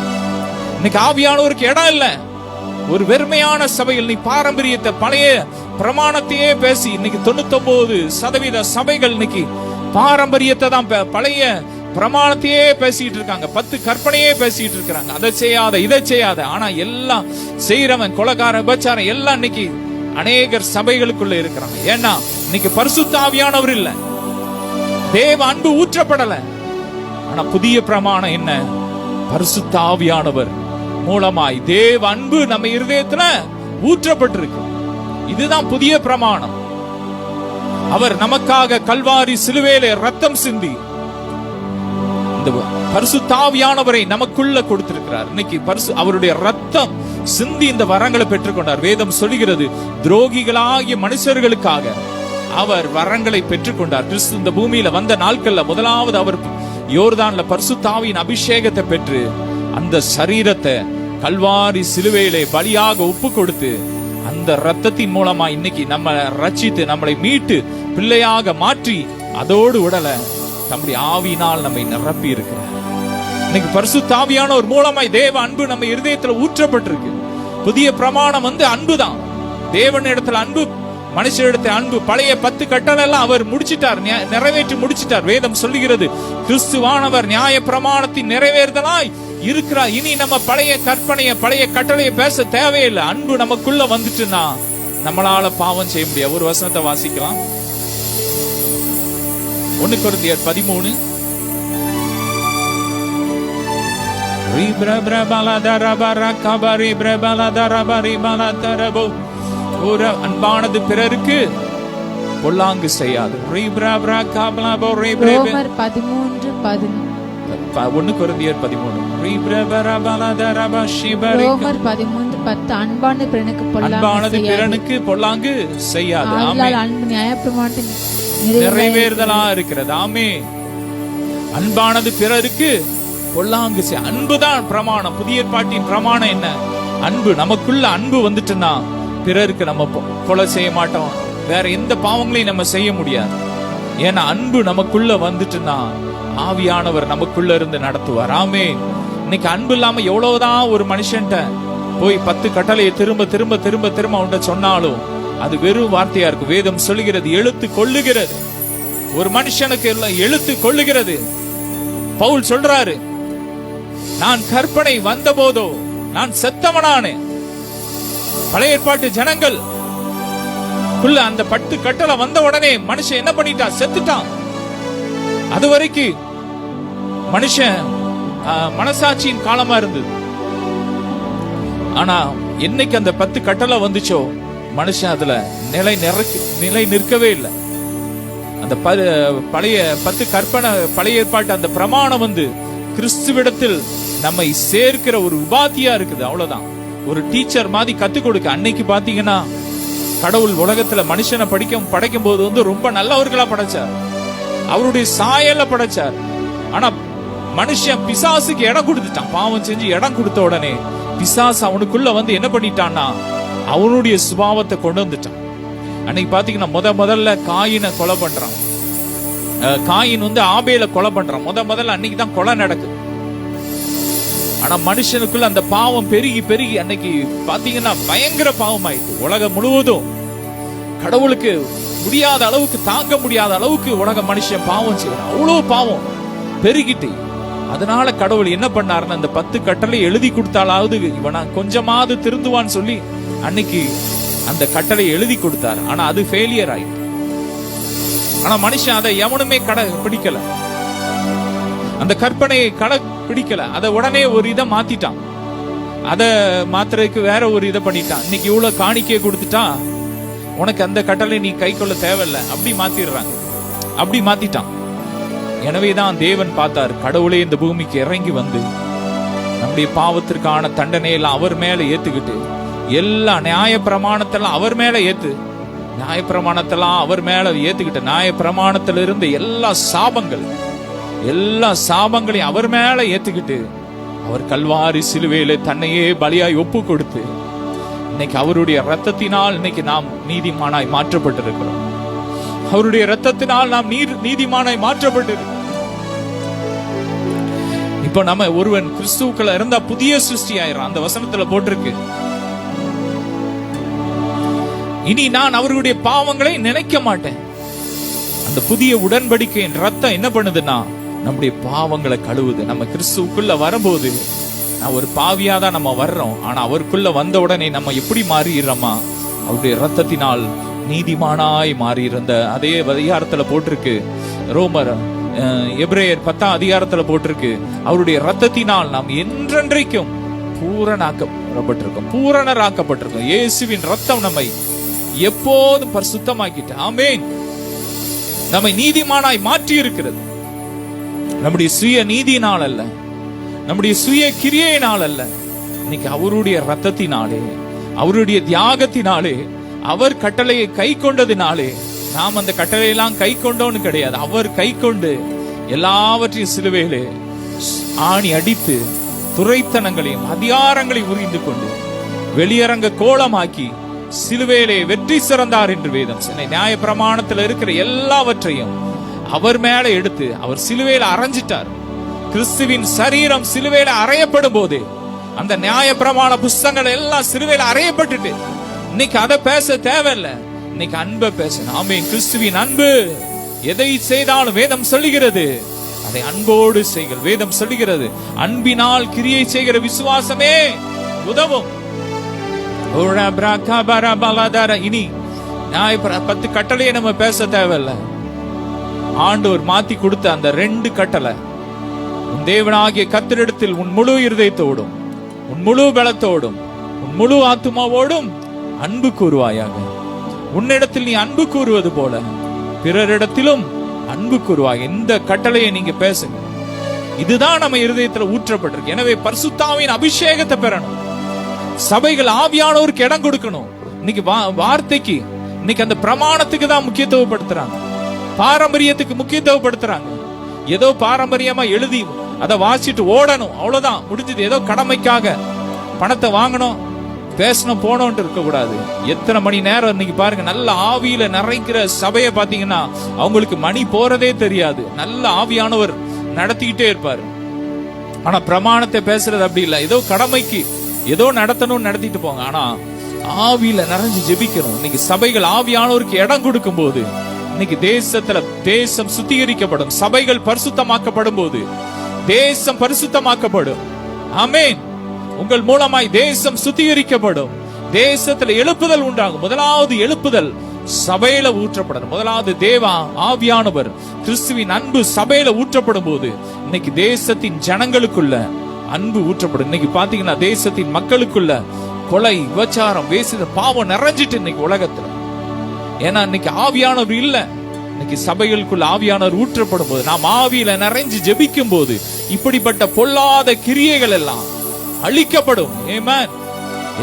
இன்னைக்கு ஆவியானவருக்கு இடம் இல்ல. ஒரு வெறுமையான சபையில் நீ பாரம்பரியத்தை, பழைய பிரமாணத்தையே பேசி, இன்னைக்கு 99% சபைகள் இன்னைக்கு பாரம்பரியத்தை தான், பழைய பிரமாணத்தையே பேசிட்டு இருக்காங்க, 10 கற்பனையே பேசிட்டு இருக்காங்க. அதை செய்யாத, இதை செய்யாத. ஆனா எல்லாம் செய்யறவன், கொலைகார, விபச்சாரம் எல்லாம் இன்னைக்கு அநேகர் சபைகளுக்குள்ள இருக்கிறாங்க. ஏன்னா இன்னைக்கு பரிசுத்த ஆவியானவர் இல்ல, தேவ அன்பு ஊற்றப்படல. ஆனா புதிய பிரமாணம் என்ன, பரிசுத்த ஆவியானவர் மூலமாய் தேவ அன்பு நம்ம இருதயத்துல ஊற்றப்பட்டிருக்கு. இதுதான் புதிய பிரமாணம். அவர் நமக்காக கல்வாரி சிலுவையிலே ரத்தம் சிந்தி பரிசுத்த ஆவியானவரை நமக்குள்ள கொடுத்திருக்கிறார். இன்னைக்கு அவருடைய ரத்தம் சிந்தி இந்த வரங்களை பெற்றுக்கொண்டார். வேதம் சொல்லுகிறது, துரோகிகளாகிய மனுஷர்களுக்காக அவர் வரங்களை பெற்றுக்கொண்டார். கிறிஸ்து இந்த பூமியில வந்த நாட்கள்ல முதலாவது அவர் யோர்தான்ல பரிசுத்த ஆவியின் அபிஷேகத்தை பெற்று அந்த சரீரத்தை கல்வாரி சிலுவையிலே பலியாக ஒப்பு கொடுத்து அந்த ரத்தத்தின் மூலமா இன்னைக்கு நம்ம ரட்சித்து நம்மளை மீட்டு பிள்ளையாக மாற்றி அதோடு விடல, நம்முடைய ஆவியினால் நம்மை நிரப்பி இருக்கிறார். இன்னைக்கு பரிசுத்த ஆவியானவர் மூலமாய் தேவ அன்பு நம்ம இருதயத்துல ஊற்றப்பட்டிருக்கு. புதிய பிரமாணம் அன்புதான். தேவன் இடத்துல அன்பு, மனுஷ இடத்துல அன்பு. பழைய 10 கட்டளை எல்லாம் அவர் முடிச்சிட்டார், நிறைவேற்றி முடிச்சிட்டார். வேதம் சொல்லுகிறது, கிறிஸ்துவானவர் நியாய பிரமாணத்தின் நிறைவேறுதலாய் இருக்கிறார். இனி நம்ம பழைய கற்பனைய, பழைய கட்டளையை பேச தேவையில்லை. அன்பு நமக்குள்ள வந்துட்டுனா நம்மளால பாவம் செய்ய முடியாது. ஒரு வசனத்தை வாசிக்கலாம். 1 கொரிந்தியர் 13. அன்பானது பிறருக்கு பொல்லாங்கு செய்யாது. 1 கொரிந்தியர் 13. அன்பானது பிறனுக்கு பொல்லாங்கு செய்யாது. அன்பு நியாயப்பிரமாணத்தின் நிறைவேறுதலா இருக்கிறது. ஆமே. அன்பானது பிறருக்கு பொல்லாங்கு செய்ய. அன்புதான் பிரமாணம். புதிய ஏற்பாட்டின் பிரமாணம் என்ன, அன்பு. நமக்குள்ள அன்பு வந்துட்டுன்னா பிறருக்கு நம்ம கொலை செய்ய மாட்டோம், வேற எந்த பாவங்களையும் நம்ம செய்ய முடியாது. ஏன்னா அன்பு நமக்குள்ள வந்துட்டுன்னா ஆவியானவர் நமக்குள்ள இருந்து நடத்துவார். ஆமே. இன்னைக்கு அன்பு இல்லாம எவ்வளவுதான் ஒரு மனுஷன்ட்ட போய் 10 கட்டளையை திரும்ப திரும்ப திரும்ப திரும்ப அவன்கிட்ட சொன்னாலும் அது வெறும் வார்த்தையா இருக்கு. வேதம் சொல்லுகிறது, எழுத்து கொள்ளுகிறது. ஒரு மனுஷனுக்கு எல்லாம் எழுத்து கொள்ளுகிறது. பவுல் சொல்றாரு, நான் கற்பனை வந்த போதோ நான் செத்தவனானே. பழைய ஏற்பாட்டு ஜனங்கள் அந்த 10 கட்டளை வந்த உடனே மனுஷன் என்ன பண்ணிட்டான், செத்துட்டான். அது வரைக்கும் மனுஷன் மனசாட்சியின் காலமா இருந்தது. ஆனா என்னைக்கு அந்த 10 கட்டளை வந்துச்சோ மனுஷன் அதுல நிலை நிற்கவே இல்லை. அந்த பழைய 10 கற்பனை, பழைய ஏற்பாட்டு அந்த பிரமாணம் கிறிஸ்துவிடத்தில் நம்மை சேர்க்கிற ஒரு உபாத்தியா இருக்குது. அவ்வளவுதான். ஒரு டீச்சர் மாதிரி கத்துக் கொடுக்க. அன்னைக்கு பாத்தீங்கன்னா கடவுள் உலகத்துல மனுஷனை படைக்கும் போது ரொம்ப நல்லவர்களா படைச்சார், அவருடைய சாயல்ல படைச்சார். ஆனா மனுஷன் பிசாசுக்கு இடம் கொடுத்துட்டான். பாவம் செஞ்சு இடம் கொடுத்த உடனே பிசாசு அவனுக்குள்ள என்ன பண்ணிட்டான்னா அவனுடைய சுபாவத்தை கொண்டு வந்துட்டான். அன்னைக்கு பாத்தீங்கன்னா முதல்ல காயினை கொலை பண்றான். காயின் ஆபேல கொலை பண்றான். முதல்ல அன்னைக்கு தான் கொலை நடக்குது. ஆனா மனுஷனுக்குள்ள அந்த பாவம் பெருகி பெருகி அன்னைக்கு பாத்தீங்கன்னா பயங்கர பாவம் ஆயிட்டு. உலகம் முழுவதும் கடவுளுக்கு முடியாத அளவுக்கு, தாங்க முடியாத அளவுக்கு உலக மனுஷன் பாவம் செய்யறான். அவ்வளவு பாவம் பெருகிட்டு. அதனால கடவுள் என்ன பண்ணாருன்னு அந்த 10 கட்டளை எழுதி கொடுத்தாலாவது இவனா கொஞ்சமாவது திருந்துவான்னு சொல்லி அன்னைக்கு அந்த கட்டளை எழுதி கொடுத்தார். ஆனா அது ஃபெயிலியர் ஆயிட்டு. ஆனா மனுஷன் அதை எவனுமே பிடிக்கல, அந்த கற்பனையை பிடிக்கல. அதை உடனே ஒரு இதை மாத்திட்டான். அதை மாத்துறதுக்கு வேற ஒரு இதை பண்ணிட்டான். இன்னைக்கு இவ்வளவு காணிக்கையை கொடுத்துட்டான், உனக்கு அந்த கட்டளை நீ கை கொள்ள தேவையில்லை, அப்படி மாத்திடுறாங்க. அப்படி மாத்திட்டான். எனவேதான் தேவன் பார்த்தார், கடவுளே இந்த பூமிக்கு இறங்கி நம்முடைய பாவத்திற்கான தண்டனையெல்லாம் அவர் மேல ஏத்துக்கிட்டு, எல்லா நியாய பிரமாணத்தெல்லாம் அவர் மேல நியாய பிரமாணத்தெல்லாம் அவர் மேல ஏத்துக்கிட்டு, நியாய பிரமாணத்திலிருந்து எல்லா சாபங்களையும் அவர் மேல ஏத்துக்கிட்டு, அவர் கல்வாரி சிலுவையிலே தன்னையே பலியாய் ஒப்பு கொடுத்து, இன்னைக்கு அவருடைய இரத்தத்தினால் இன்னைக்கு நாம் நீதிமானாய் மாற்றப்பட்டிருக்கிறோம். அவருடைய இரத்தத்தினால் நாம் நீதிமானாய் மாற்றப்பட்டிருக்கிறோம். இப்ப நம்ம ஒருவன் கிறிஸ்துவுக்குள்ள இருந்தா புதிய சிருஷ்டி ஆயிரம். அந்த வசனத்துல போட்டிருக்கு, இனி நான் அவருடைய பாவங்களை நினைக்க மாட்டேன். அந்த புதிய உடன்படிக்கையின் ரத்தம் என்ன பண்ணுதுன்னா நம்முடைய பாவங்களை கழுவுது. நம்ம கிறிஸ்துவுக்குள்ள வரும்போது நான் ஒரு பாவியா தான் நம்ம வர்றோம். ஆனா அவருக்குள்ள வந்த உடனே நம்ம எப்படி மாறிடுறோமா, அவருடைய ரத்தத்தினால் நீதிமானாய் மாறியிருந்த அதே அதிகாரத்துல போட்டிருக்கு. எபிரேயர் 10ஆம் அதிகாரத்துல போட்டிருக்கு, அவருடைய ரத்தத்தினால் நாம் என்றென்றைக்கும் பூரணராக்கப்பட்டிருக்கோம். இயேசுவின் ரத்தம் நம்மை எப்போதும் பரிசுத்தமாக்கிட்டு, ஆமென், நம்மை நீதிமானாய் மாற்றி இருக்கிறது. நம்முடைய சுய நீதியினால் அல்ல, நம்முடைய சுய கிரியையினால் அல்ல, இன்னைக்கு அவருடைய ரத்தத்தினாலே, அவருடைய தியாகத்தினாலே, அவர் கட்டளையை கை கொண்டதினாலே. நாம் அந்த கட்டளையெல்லாம் கை கொண்டோன்னு கிடையாது, அவர் கை கொண்டு எல்லாவற்றையும் சிலுவையிலே ஆணி அடித்து துரைத்தனங்களையும் அதிகாரங்களையும் உரிந்து கொண்டு வெளியரங்க கோலமாக்கி சிலுவையிலே வெற்றி சிறந்தார் என்று வேதம். நியாய பிரமாணத்தில் இருக்கிற எல்லாவற்றையும் அவர் மேல எடுத்து அவர் சிலுவையில அரைஞ்சிட்டார். கிறிஸ்துவின் சரீரம் சிலுவையில அறையப்படும் போது அந்த நியாய பிரமாண புஸ்தகங்கள் எல்லாம் சிலுவையில அறையப்பட்டுட்டு, இன்னைக்கு அதை பேச தேவையில்லை, இன்னைக்கு அன்பை பேசணும். ஆமென். கிறிஸ்துவின் அன்பு எதை செய்தாலும் வேதம் சொல்லுகிறது, அதை அன்போடு செய்கள். வேதம் சொல்லுகிறது, அன்பினால் கிரியை செய்கிற விசுவாசமே உதவும். இனி 10 கட்டளையை நம்ம பேச தேவையில்ல. ஆண்டவர் மாத்தி கொடுத்த அந்த 2 கட்டளை, உன் தேவனாகிய கர்த்தரிடத்தில் உன் முழு இருதயத்தோடும், உன் முழு பலத்தோடும், உன் முழு ஆத்துமாவோடும் அன்பு கூறுவாயாக. உன்னிடத்தில் நீ அன்பு கூறுவது போல பிறரிடத்திலும் அன்பு கூறுவாங்க. இந்த கட்டளையை நீங்க பேசுங்க. இதுதான் நம்ம இருதயத்துல ஊற்றப்பட்டிருக்கு. எனவே பரிசுத்தாவின் அபிஷேகத்தை பெறணும். சபைகள் ஆவியானவருக்கு இடம் கொடுக்கணும். இன்னைக்கு வார்த்தைக்கு, இன்னைக்கு அந்த பிரமாணத்துக்கு தான் முக்கியத்துவப்படுத்துறாங்க, பாரம்பரியத்துக்கு முக்கியத்துவப்படுத்துறாங்க. ஏதோ பாரம்பரியமா எழுதி அதை வாசிட்டு ஓடணும், அவ்வளவுதான் முடிஞ்சது. ஏதோ கடமைக்காக பணத்தை வாங்கணும், பேசணும், போனோன்ட்டு இருக்க கூடாது. எத்தனை மணி நேரம் இன்னைக்கு பாருங்க, நல்ல ஆவியில நிறைக்கிற சபையை பாத்தீங்கன்னா அவங்களுக்கு மணி போறதே தெரியாது. நல்ல ஆவியானவர் நடத்திக்கிட்டே இருப்பாரு. ஆனா பிரமாணத்தை பேசுறது அப்படி இல்லை, ஏதோ கடமைக்கு ஏதோ நடத்தணும்னு நடத்திட்டு போங்க. ஆனா ஆவியில நிறைஞ்சு ஜெபிக்கணும். இன்னைக்கு சபைகள் ஆவியானவருக்கு இடம் கொடுக்கும் போது இன்னைக்கு தேசம் சுத்திகரிக்கப்படும். சபைகள் பரிசுத்தமாக்கப்படும் போது தேசம் பரிசுத்தமாக்கப்படும். ஆமென். உங்கள் மூலமாய் தேசம் சுத்திகரிக்கப்படும். தேசத்துல எழுப்புதல் உண்டாகும். முதலாவது எழுப்புதல் சபையில ஊற்றப்படும். முதலாவது தேவா ஆவியானவர் கிறிஸ்துவின் அன்பு சபையில ஊற்றப்படும் போது இன்னைக்கு தேசத்தின் ஜனங்களுக்குள்ள அன்பு ஊற்றப்படும். இன்னைக்கு பாத்தீங்கன்னா தேசத்தின் மக்களுக்குள்ள கொலை, விபச்சாரம், வேசித பாவம் நிறைஞ்சிட்டு இன்னைக்கு உலகத்துல. ஏன்னா இன்னைக்கு ஆவியானவர் இல்ல. இன்னைக்கு சபைகளுக்குள்ள ஆவியானவர் ஊற்றப்படும் போது, நாம் ஆவியில நிறைஞ்சு ஜெபிக்கும் போது இப்படிப்பட்ட பொல்லாத கிரியைகள் எல்லாம் அழிக்கப்படும். ஆமென்.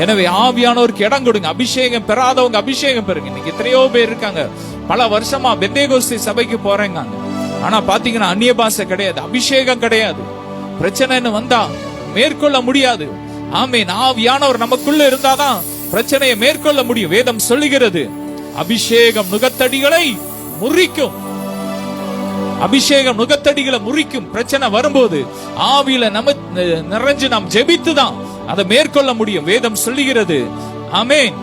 எனவே ஆவியானவருக்கு இடம் கொடுங்க. அபிஷேகம் பெறாதவங்க அபிஷேகம் பெறுங்க. இன்னைக்கு எத்தனையோ பேர் இருக்காங்க, பல வருஷமா பெந்தேகோஸ்தே சபைக்கு போறேங்க, ஆனா பாத்தீங்கன்னா அந்நிய பாஷை கிடையாது, அபிஷேகம் கிடையாது. பிரச்சனைன்னு வந்தா மேற்கொள்ள முடியாது. ஆமென். ஆவியானவர் நமக்குள்ள இருந்தாதான் பிரச்சனையை மேற்கொள்ள முடியும். வேதம் சொல்லுகிறது, அபிஷேகம் நுகத்தடிகளை முறிக்கும். அபிஷேகம் நுகத்தடிகளை முறிக்கும். பிரச்சனை வரும்போது ஆவியில நம்ம நிறைஞ்சு நாம் ஜெபித்துதான் அதை மேற்கொள்ள முடியும். வேதம் சொல்லுகிறது, ஆமென்.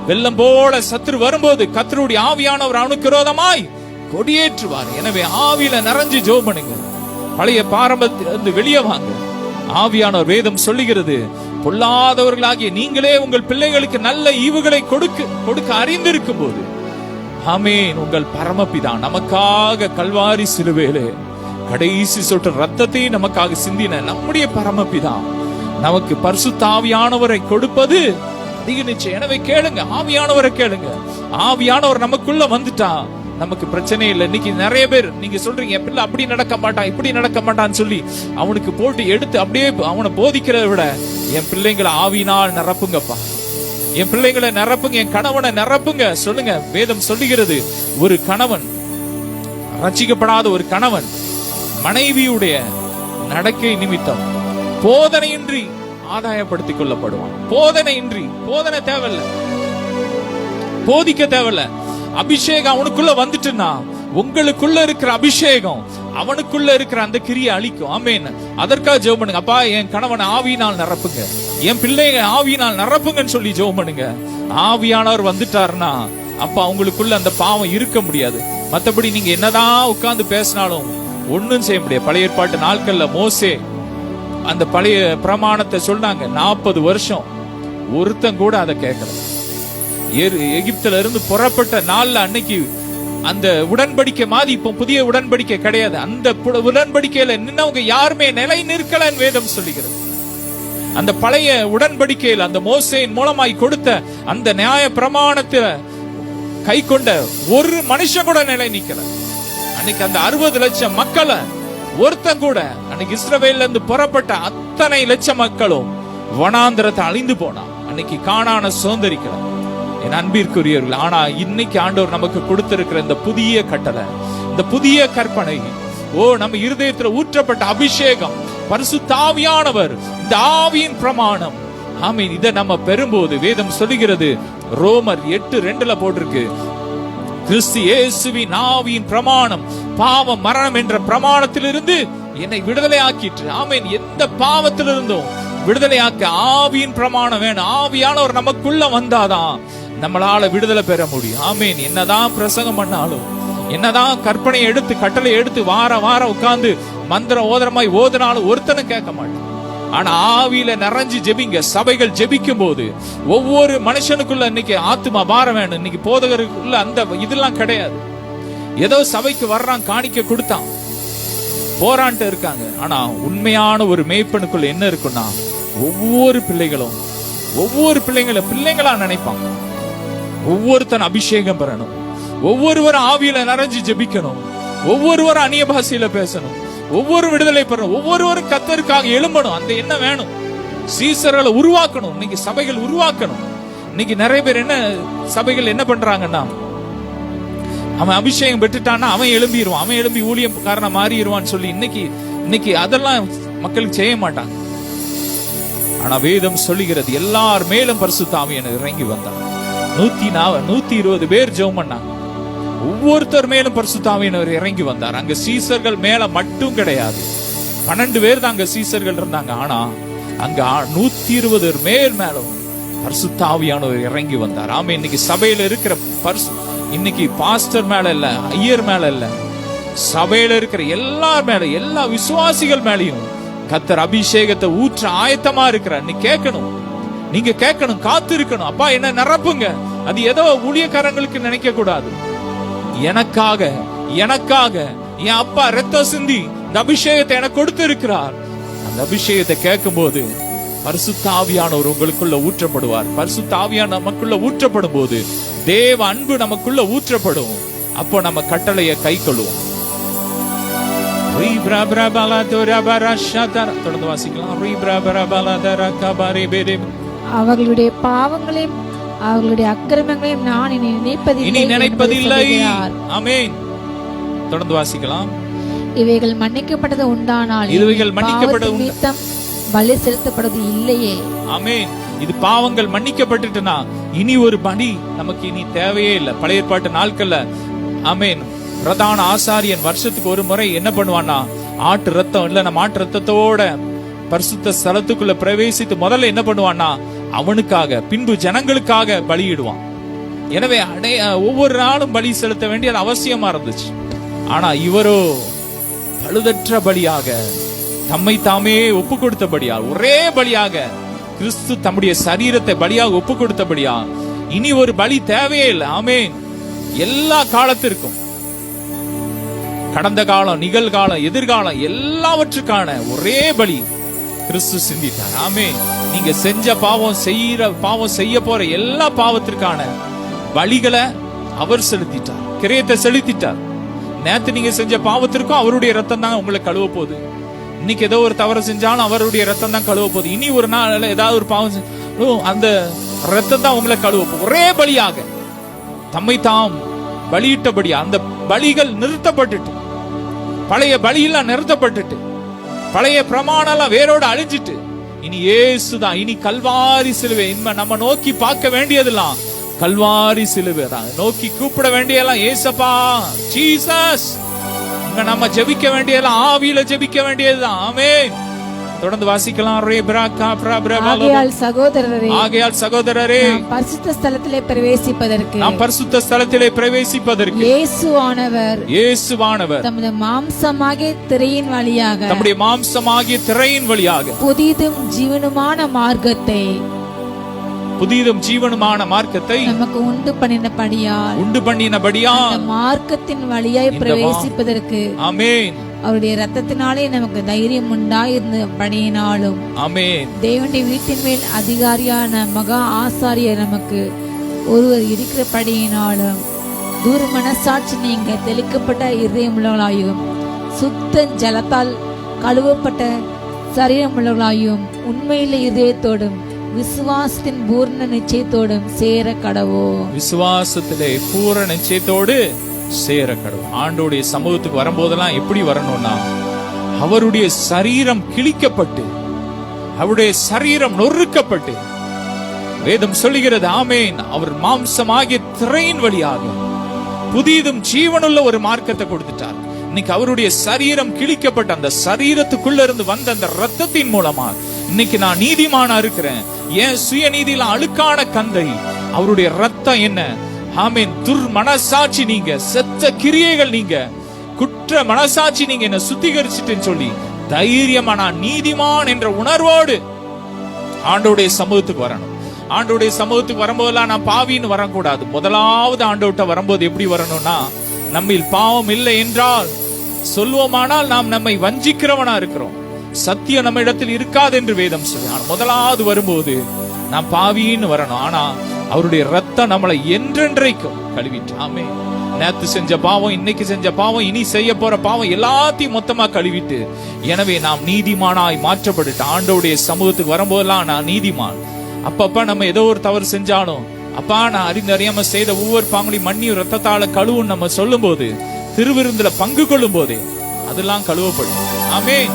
வெள்ளம் போல சத்துரு வரும்போது கர்த்தருடைய ஆவியானவர் அவனுக்கு விரோதமாய் கொடியேற்றுவார். எனவே ஆவியில நிறைஞ்சு ஜெபம் பண்ணுங்க. பழைய பாரம்பரியத்திலிருந்து வெளியே வாங்க. ஆவியானவர் வேதம் சொல்லுகிறது, பொல்லாதவர்களாகிய நீங்களே உங்கள் பிள்ளைகளுக்கு நல்ல ஈவுகளை கொடுக்க அறிந்திருக்கும் போது, ஆமென், உங்கள் பரமபிதா நமக்காக கல்வாரி சிலுவையிலே கடைசி சொட்டு ரத்தத்தை நமக்காக சிந்தின நம்முடைய பரமபிதா நமக்கு பரிசுத்த ஆவியானவரை கொடுப்பது அதிக நிச்சயம். எனவே கேளுங்க, ஆவியானவரை கேளுங்க. ஆவியானவர் நமக்குள்ள வந்துட்டா நமக்கு பிரச்சனை இல்லை. இன்னைக்கு நிறைய பேர் நீங்க சொல்றீங்க என் பிள்ளை அப்படி நடக்க மாட்டான் இப்படி நடக்க மாட்டான்னு சொல்லி அவனுக்கு போட்டு எடுத்து அப்படியே அவனை போதிக்கிறத விட என் பிள்ளைங்களை ஆவியினால் நிரப்புங்கப்பா, என் பிள்ளைங்களை நிரப்புங்க, என் கணவனை நிரப்புங்க சொல்லுங்க. வேதம் சொல்லுகிறது, ஒரு கணவன், ரட்சிக்கப்படாத ஒரு கணவன் மனைவியுடைய நடக்கை நிமித்தம் போதனையின்றி ஆதாயப்படுத்திக் கொள்ளப்படுவான். போதனையின்றி, போதனை தேவையில்ல, போதிக்க தேவையில்ல. அபிஷேகம் அவனுக்குள்ள வந்துட்டுன்னா உங்களுக்குள்ள இருக்கிற அபிஷேகம் அவனுக்குள்ள இருக்கிற அந்த கிரியை அழிக்கும். ஆமென். அதற்காக ஜெபம் பண்ணுங்க. அப்பா என் கணவனை ஆவியினால் நிரப்புங்க, என் பிள்ளைங்க ஆவியினால் நிரப்புங்கன்னு சொல்லி ஜெபம் பண்ணுங்க. ஆவியானவர் வந்துட்டாருன்னா அப்ப அவங்களுக்குள்ள அந்த பாவம் இருக்க முடியாது. மத்தபடி நீங்க என்னதான் உட்கார்ந்து பேசினாலும் ஒண்ணும் செய்ய முடியாது. பழைய ஏற்பாட்டு நாட்கள்ல மோசே அந்த பழைய பிரமாணத்தை சொன்னாங்க, 40 வருஷம் ஒருத்தன் கூட அதை கேட்கல. எகிப்துல இருந்து புறப்பட்ட நாள்ல அன்னைக்கு அந்த உடன்படிக்கை மாதிரி இப்போ புதிய உடன்படிக்கை கிடையாது. அந்த உடன்படிக்கையில நின்னவங்க யாருமே நிலை நிற்கலன்னு வேதம் சொல்லுகிறது. அந்த பழைய உடன்படிக்கையில் அந்த மோசேயின் மூலமாய் கொடுத்த அந்த நியாய பிரமாணத்துல கை கொண்ட ஒரு மனுஷன் கூட நிலை நிக்கல. அன்னைக்கு அந்த 60 லட்சம் மக்களை ஒருத்தன் கூட, அன்னைக்கு இஸ்ரவேல்ல இருந்து புறப்பட்ட அத்தனை லட்சம் மக்களும் வனாந்திரத்தை அழிந்து போனான். அன்னைக்கு கானான சுதந்திரிக்கல என் அன்பிற்குரியவர்கள். ஆனா இன்னைக்கு ஆண்டவர் நமக்கு கொடுத்திருக்கிற இந்த புதிய கட்டளை, இந்த புதிய கற்பனை, நம்ம இருதயத்துல ஊற்றப்பட்ட அபிஷேகம், பரிசுத்த ஆவியானவர், இந்த ஆவியின் பிரமாணம். ஆமீன். இதை நம்ம பெறும்போது வேதம் சொல்லுகிறது, ரோமர் 8:2 போட்டிருக்கு, கிறிஸ்து இயேசுவின் ஆவியின் பிரமாணம் பாவ மரணம் என்ற பிரமாணத்திலிருந்து என்னை விடுதலை ஆக்கிற்று. ஆமீன். எந்த பாவத்திலிருந்தும் விடுதலையாக்க ஆவியின் பிரமாணம் வேணும். ஆவியானவர் நமக்குள்ள வந்தாதான் நம்மளால விடுதலை பெற முடியும். ஆமீன். என்னதான் பிரசங்கம் பண்ணாலும், என்னதான் கற்பனை எடுத்து கட்டளை எடுத்து வார உட்கார்ந்து மந்திரம் ஓதரமாய் ஓதினாலும் ஒருத்தனும் கேட்க மாட்டான். ஆனா ஆவியில நிறைஞ்சு ஜெபிங்க. சபைகள் ஜெபிக்கும் போது ஒவ்வொரு மனுஷனுக்குள்ள இன்னைக்கு ஆத்துமா பாரம் வேணும். இன்னைக்கு போதகருக்குள்ள அந்த இதெல்லாம் கிடையாது. ஏதோ சபைக்கு வர்றான், காணிக்க கொடுத்தான், போராண்டு இருக்காங்க. ஆனா உண்மையான ஒரு மேய்ப்பனுக்குள்ள என்ன இருக்குன்னா, ஒவ்வொரு பிள்ளைகளும் பிள்ளைங்களா நினைப்பாங்க. ஒவ்வொருத்தன் அபிஷேகம் பெறணும், ஒவ்வொருவரும் ஆவியில நிறைஞ்சு ஜெபிக்கணும், ஒவ்வொருவரும் அந்நிய பாஷையில பேசணும், ஒவ்வொரு விடுதலை பெறணும், ஒவ்வொருவரும் கர்த்தருக்காக எழும்பணும். அந்த என்ன வேணும், சீசர்களை உருவாக்கணும். இன்னைக்கு சபைகள் உருவாக்கணும். இன்னைக்கு நிறைய பேர் என்ன சபைகள் என்ன பண்றாங்கன்னா, அவன் அபிஷேகம் பெற்றுட்டான்னா அவன் எழும்பிடுவான், அவன் எழும்பி ஊழியக்காரனா மாறிடுவான்னு சொல்லி இன்னைக்கு அதெல்லாம் மக்களுக்கு செய்ய மாட்டாங்க. ஆனா வேதம் சொல்லுகிறது, எல்லார் மேலும் பரிசுத்த ஆவியானவர் இறங்கி வந்தார். 120 பேர் ஜெபம் பண்ணாங்க. ஒவ்வொருத்தர் மேலும் பரிசுத்த ஆவியானவர் இறங்கி வந்தார். அங்க சீசர்கள் மேல மட்டும் கிடையாது, 12 பேர் தான் அங்க சீசர்கள் இருந்தாங்க. ஆனா அங்க 120 பேர் மேலும் பரிசுத்த ஆவியானவர் இறங்கி வந்தார். ஆமா, இன்னைக்கு சபையில இருக்கிற இன்னைக்கு பாஸ்டர் மேல இல்ல, ஐயர் மேல இல்ல, சபையில இருக்கிற எல்லார் மேல, எல்லா விசுவாசிகள் மேலையும் கர்த்தர் அபிஷேகத்தை ஊற்ற ஆயத்தமா இருக்கிறார். நீ கேட்கணும், நீங்க கேட்கணும், காத்து இருக்கணும். அப்பா என்ன நிரப்புங்க. அது ஏதோ ஊழியக்காரங்களுக்கு நினைக்க கூடாது. எனக்காக என் அப்பா ரத்தம் சிந்தி இந்த அபிஷேகத்தை எனக்கு கொடுத்து இருக்கிறார். அந்த அபிஷேகத்தை கேட்கும் போது பரிசுத்த ஆவியானவர் உங்களுக்குள்ள ஊற்றப்படுவார். பரிசுத்த ஆவியான நமக்குள்ள ஊற்றப்படும் போது தேவ அன்பு நமக்குள்ள ஊற்றப்படும். அப்போ நம்ம கட்டளையை கை கொள்ளுவோம். தொடர்ந்து வாசிக்கலாம். அவர்களுடைய பாவங்களையும் அவர்களுடைய அக்கிரமங்களையும் நான் இனி நினைப்பதில்லை. ஆமென். தொடர்ந்து வாசிக்கலாம். இவைகள் மன்னிக்கப்பட்டது உண்டானால் இவைகள் மன்னிக்கப்பட்டது நிமித்தம் பலி செலுத்தப்படுவது இல்லையே. ஆமென். இது பாவங்கள் மன்னிக்கப்பட்டுட்டுனா இனி ஒரு பலி நமக்கு இனி தேவையே இல்லை. பழைய ஏற்பாட்டு நாட்கள்ல ஆமென், பிரதான ஆசாரியன் வருஷத்துக்கு ஒரு முறை என்ன பண்ணுவான்னா, ஆட்டு ரத்தம் இல்ல, நம்ம ஆட்டு ரத்தத்தோட பரிசுத்த ஸ்தலத்துக்குள்ள பிரவேசித்து முதல்ல என்ன பண்ணுவான்னா, அவனுக்காக பின்பு ஜனங்களுக்காக பலியிடுவான். எனவே ஒவ்வொரு நாளும் பலி செலுத்த வேண்டியது அவசியமா இருந்துச்சு. ஆனா இவரோ பழுதற்ற பலியாக தம்மை தாமே ஒப்பு கொடுத்தபடியா, ஒரே பலியாக கிறிஸ்து தம்முடைய சரீரத்தை பலியாக ஒப்பு கொடுத்தபடியா இனி ஒரு பலி தேவையே இல்லை. ஆமென். எல்லா காலத்திற்கும், கடந்த காலம், நிகழ்காலம், எதிர்காலம் எல்லாவற்றுக்கான ஒரே பலி கிறிஸ்து சிந்தித்தார். ஆமென். நீங்க செஞ்ச பாவம், செய்ய போற எல்லா பாவத்திற்கான பலிகளை அவர் செலுத்திட்டார், கிரயத்தை செலுத்திட்டார். நேத்து நீங்க செஞ்ச பாவத்திற்கும் அவருடைய ரத்தம் தான் உங்களை கழுவ போகுது. இன்னைக்கு ஏதோ ஒரு தவறு செஞ்சாலும் அவருடைய ரத்தம் தான் கழுவ போகுது. இனி ஒரு நாள் ஏதாவது ஒரு பாவம் அந்த ரத்தம் தான் உங்களை கழுவ போகுது. ஒரே பலியாக தம்மை தாம் பலியிட்டபடியா அந்த பலிகள் நிறுத்தப்பட்டுட்டு, பழைய பலியெல்லாம் நிறுத்தப்பட்டுட்டு, பழைய பிரமாணம் வேரோட அழிஞ்சிட்டு, இனி இயேசுதான், இனி கல்வாரி சிலுவை. நம்ம நோக்கி பார்க்க வேண்டியதெல்லாம் கல்வாரி சிலுவை தான். நோக்கி கூப்பிட வேண்டியதெல்லாம் ஏசப்பா ஜீசஸ். நம்ம ஜெபிக்க வேண்டியதெல்லாம் ஆவியில ஜெபிக்க வேண்டியதுதான். ஆமென். தொடர்ந்து வாசிக்கலாம். ஆகையால் சகோதரரே நாம் பரிசுத்த ஸ்தலத்திலே பிரவேசிப்பதற்கு இயேசுவானவர் தமது மாம்சமாகிய திரையின் வழியாக புதிதும் ஜீவனுமான மார்க்கத்தை நமக்கு உண்டு பண்ணினபடியால் மார்க்கத்தின் வழியாய் பிரவேசிப்பதற்கு ஆமென் அவருடைய ரத்தத்தினாலே நமக்கு தைரியம் உண்டாயிருந்தபடியினாலும் ஆமென் தேவனுடைய வீட்டின் மேல் அதிகாரியான மகா ஆசாரியர் நமக்கு ஒருவர் இருக்கிறபடியினாலும் தூர மனசாட்சி நீங்க தெளிக்கப்பட்ட இதயமுள்ளவர்களாயும் சுத்த ஜலத்தால் கழுவப்பட்ட சரீரமுள்ளவர்களாயும் உண்மையில இதயத்தோடும் விசுவாசத்தின் பூர்ண நிச்சயத்தோடும் சேர கடவோம். விசுவாசத்திலே பூரண நிச்சயத்தோடு சேர கடவுள். ஆண்டோடைய சமூகத்துக்கு வரும்போதெல்லாம் எப்படி வரணும்னா, அவருடைய சரீரம் கிழிக்கப்பட்டு, அவருடைய சரீரம் நொறுக்கப்பட்டு, வேதம் சொல்லுகிறது ஆமென், அவர் மாம்சமாகிய திரையின் வழியாக புதிதும் ஜீவனுள்ள ஒரு மார்க்கத்தை கொடுத்துட்டார். இன்னைக்கு அவருடைய சரீரம் கிழிக்கப்பட்ட அந்த சரீரத்துக்குள்ள இருந்து வந்த அந்த ரத்தத்தின் மூலமா இன்னைக்கு நான் நீதிமானா இருக்கிறேன். ஏன் சுயநீதியில அழுக்கான கந்தை அவருடைய ரத்தம் என்ன ஆமென். மனசாட்சி நீங்க, செத்த கிரியைகள் நீங்க, குற்ற மனசாட்சி நீங்க என்ன சுத்திகரிச்சுட்டுன்னு சொல்லி தைரியமா நான் நீதிமான் என்ற உணர்வோடு ஆண்டோடைய சமூகத்துக்கு வரணும். ஆண்டோடைய சமூகத்துக்கு வரும்போதெல்லாம் நான் பாவின்னு வரக்கூடாது. முதலாவது ஆண்டோட்ட வரும்போது எப்படி வரணும்னா, நம்மில் பாவம் இல்லை என்றால் சொல்வோமானால் நாம் நம்மை வஞ்சிக்கிறவனா இருக்கிறோம், சத்தியம் நம்ம இடத்தில் இருக்காது என்று வேதம் சொல்லி. முதலாவது வரும்போது நாம் பாவின்னு வரணும். ஆனா அவருடைய ரத்தம் நம்மளை என்றென்றைக்கும் கழுவிட்டு, ஆமென். நேத்து செஞ்ச பாவம், இன்னைக்கு செஞ்ச பாவம், இனி செய்ய போற பாவம் எல்லாத்தையும் மொத்தமா கழுவிட்டு, எனவே நாம் நீதிமானாய் மாற்றப்பட்டு ஆண்டோடைய சமூகத்துக்கு வரும்போதெல்லாம் நான் நீதிமான். அப்பப்ப நம்ம ஏதோ ஒரு தவறு செஞ்சாலும், அப்பா நான் அறியாம செய்த ஒவ்வொரு பாவங்களையும் மண்ணியும் ரத்தத்தால கழுவும் நம்ம சொல்லும் போது, திருவிருந்துல பங்கு கொள்ளும் போதே அதெல்லாம் கழுவப்படும். ஆமென்.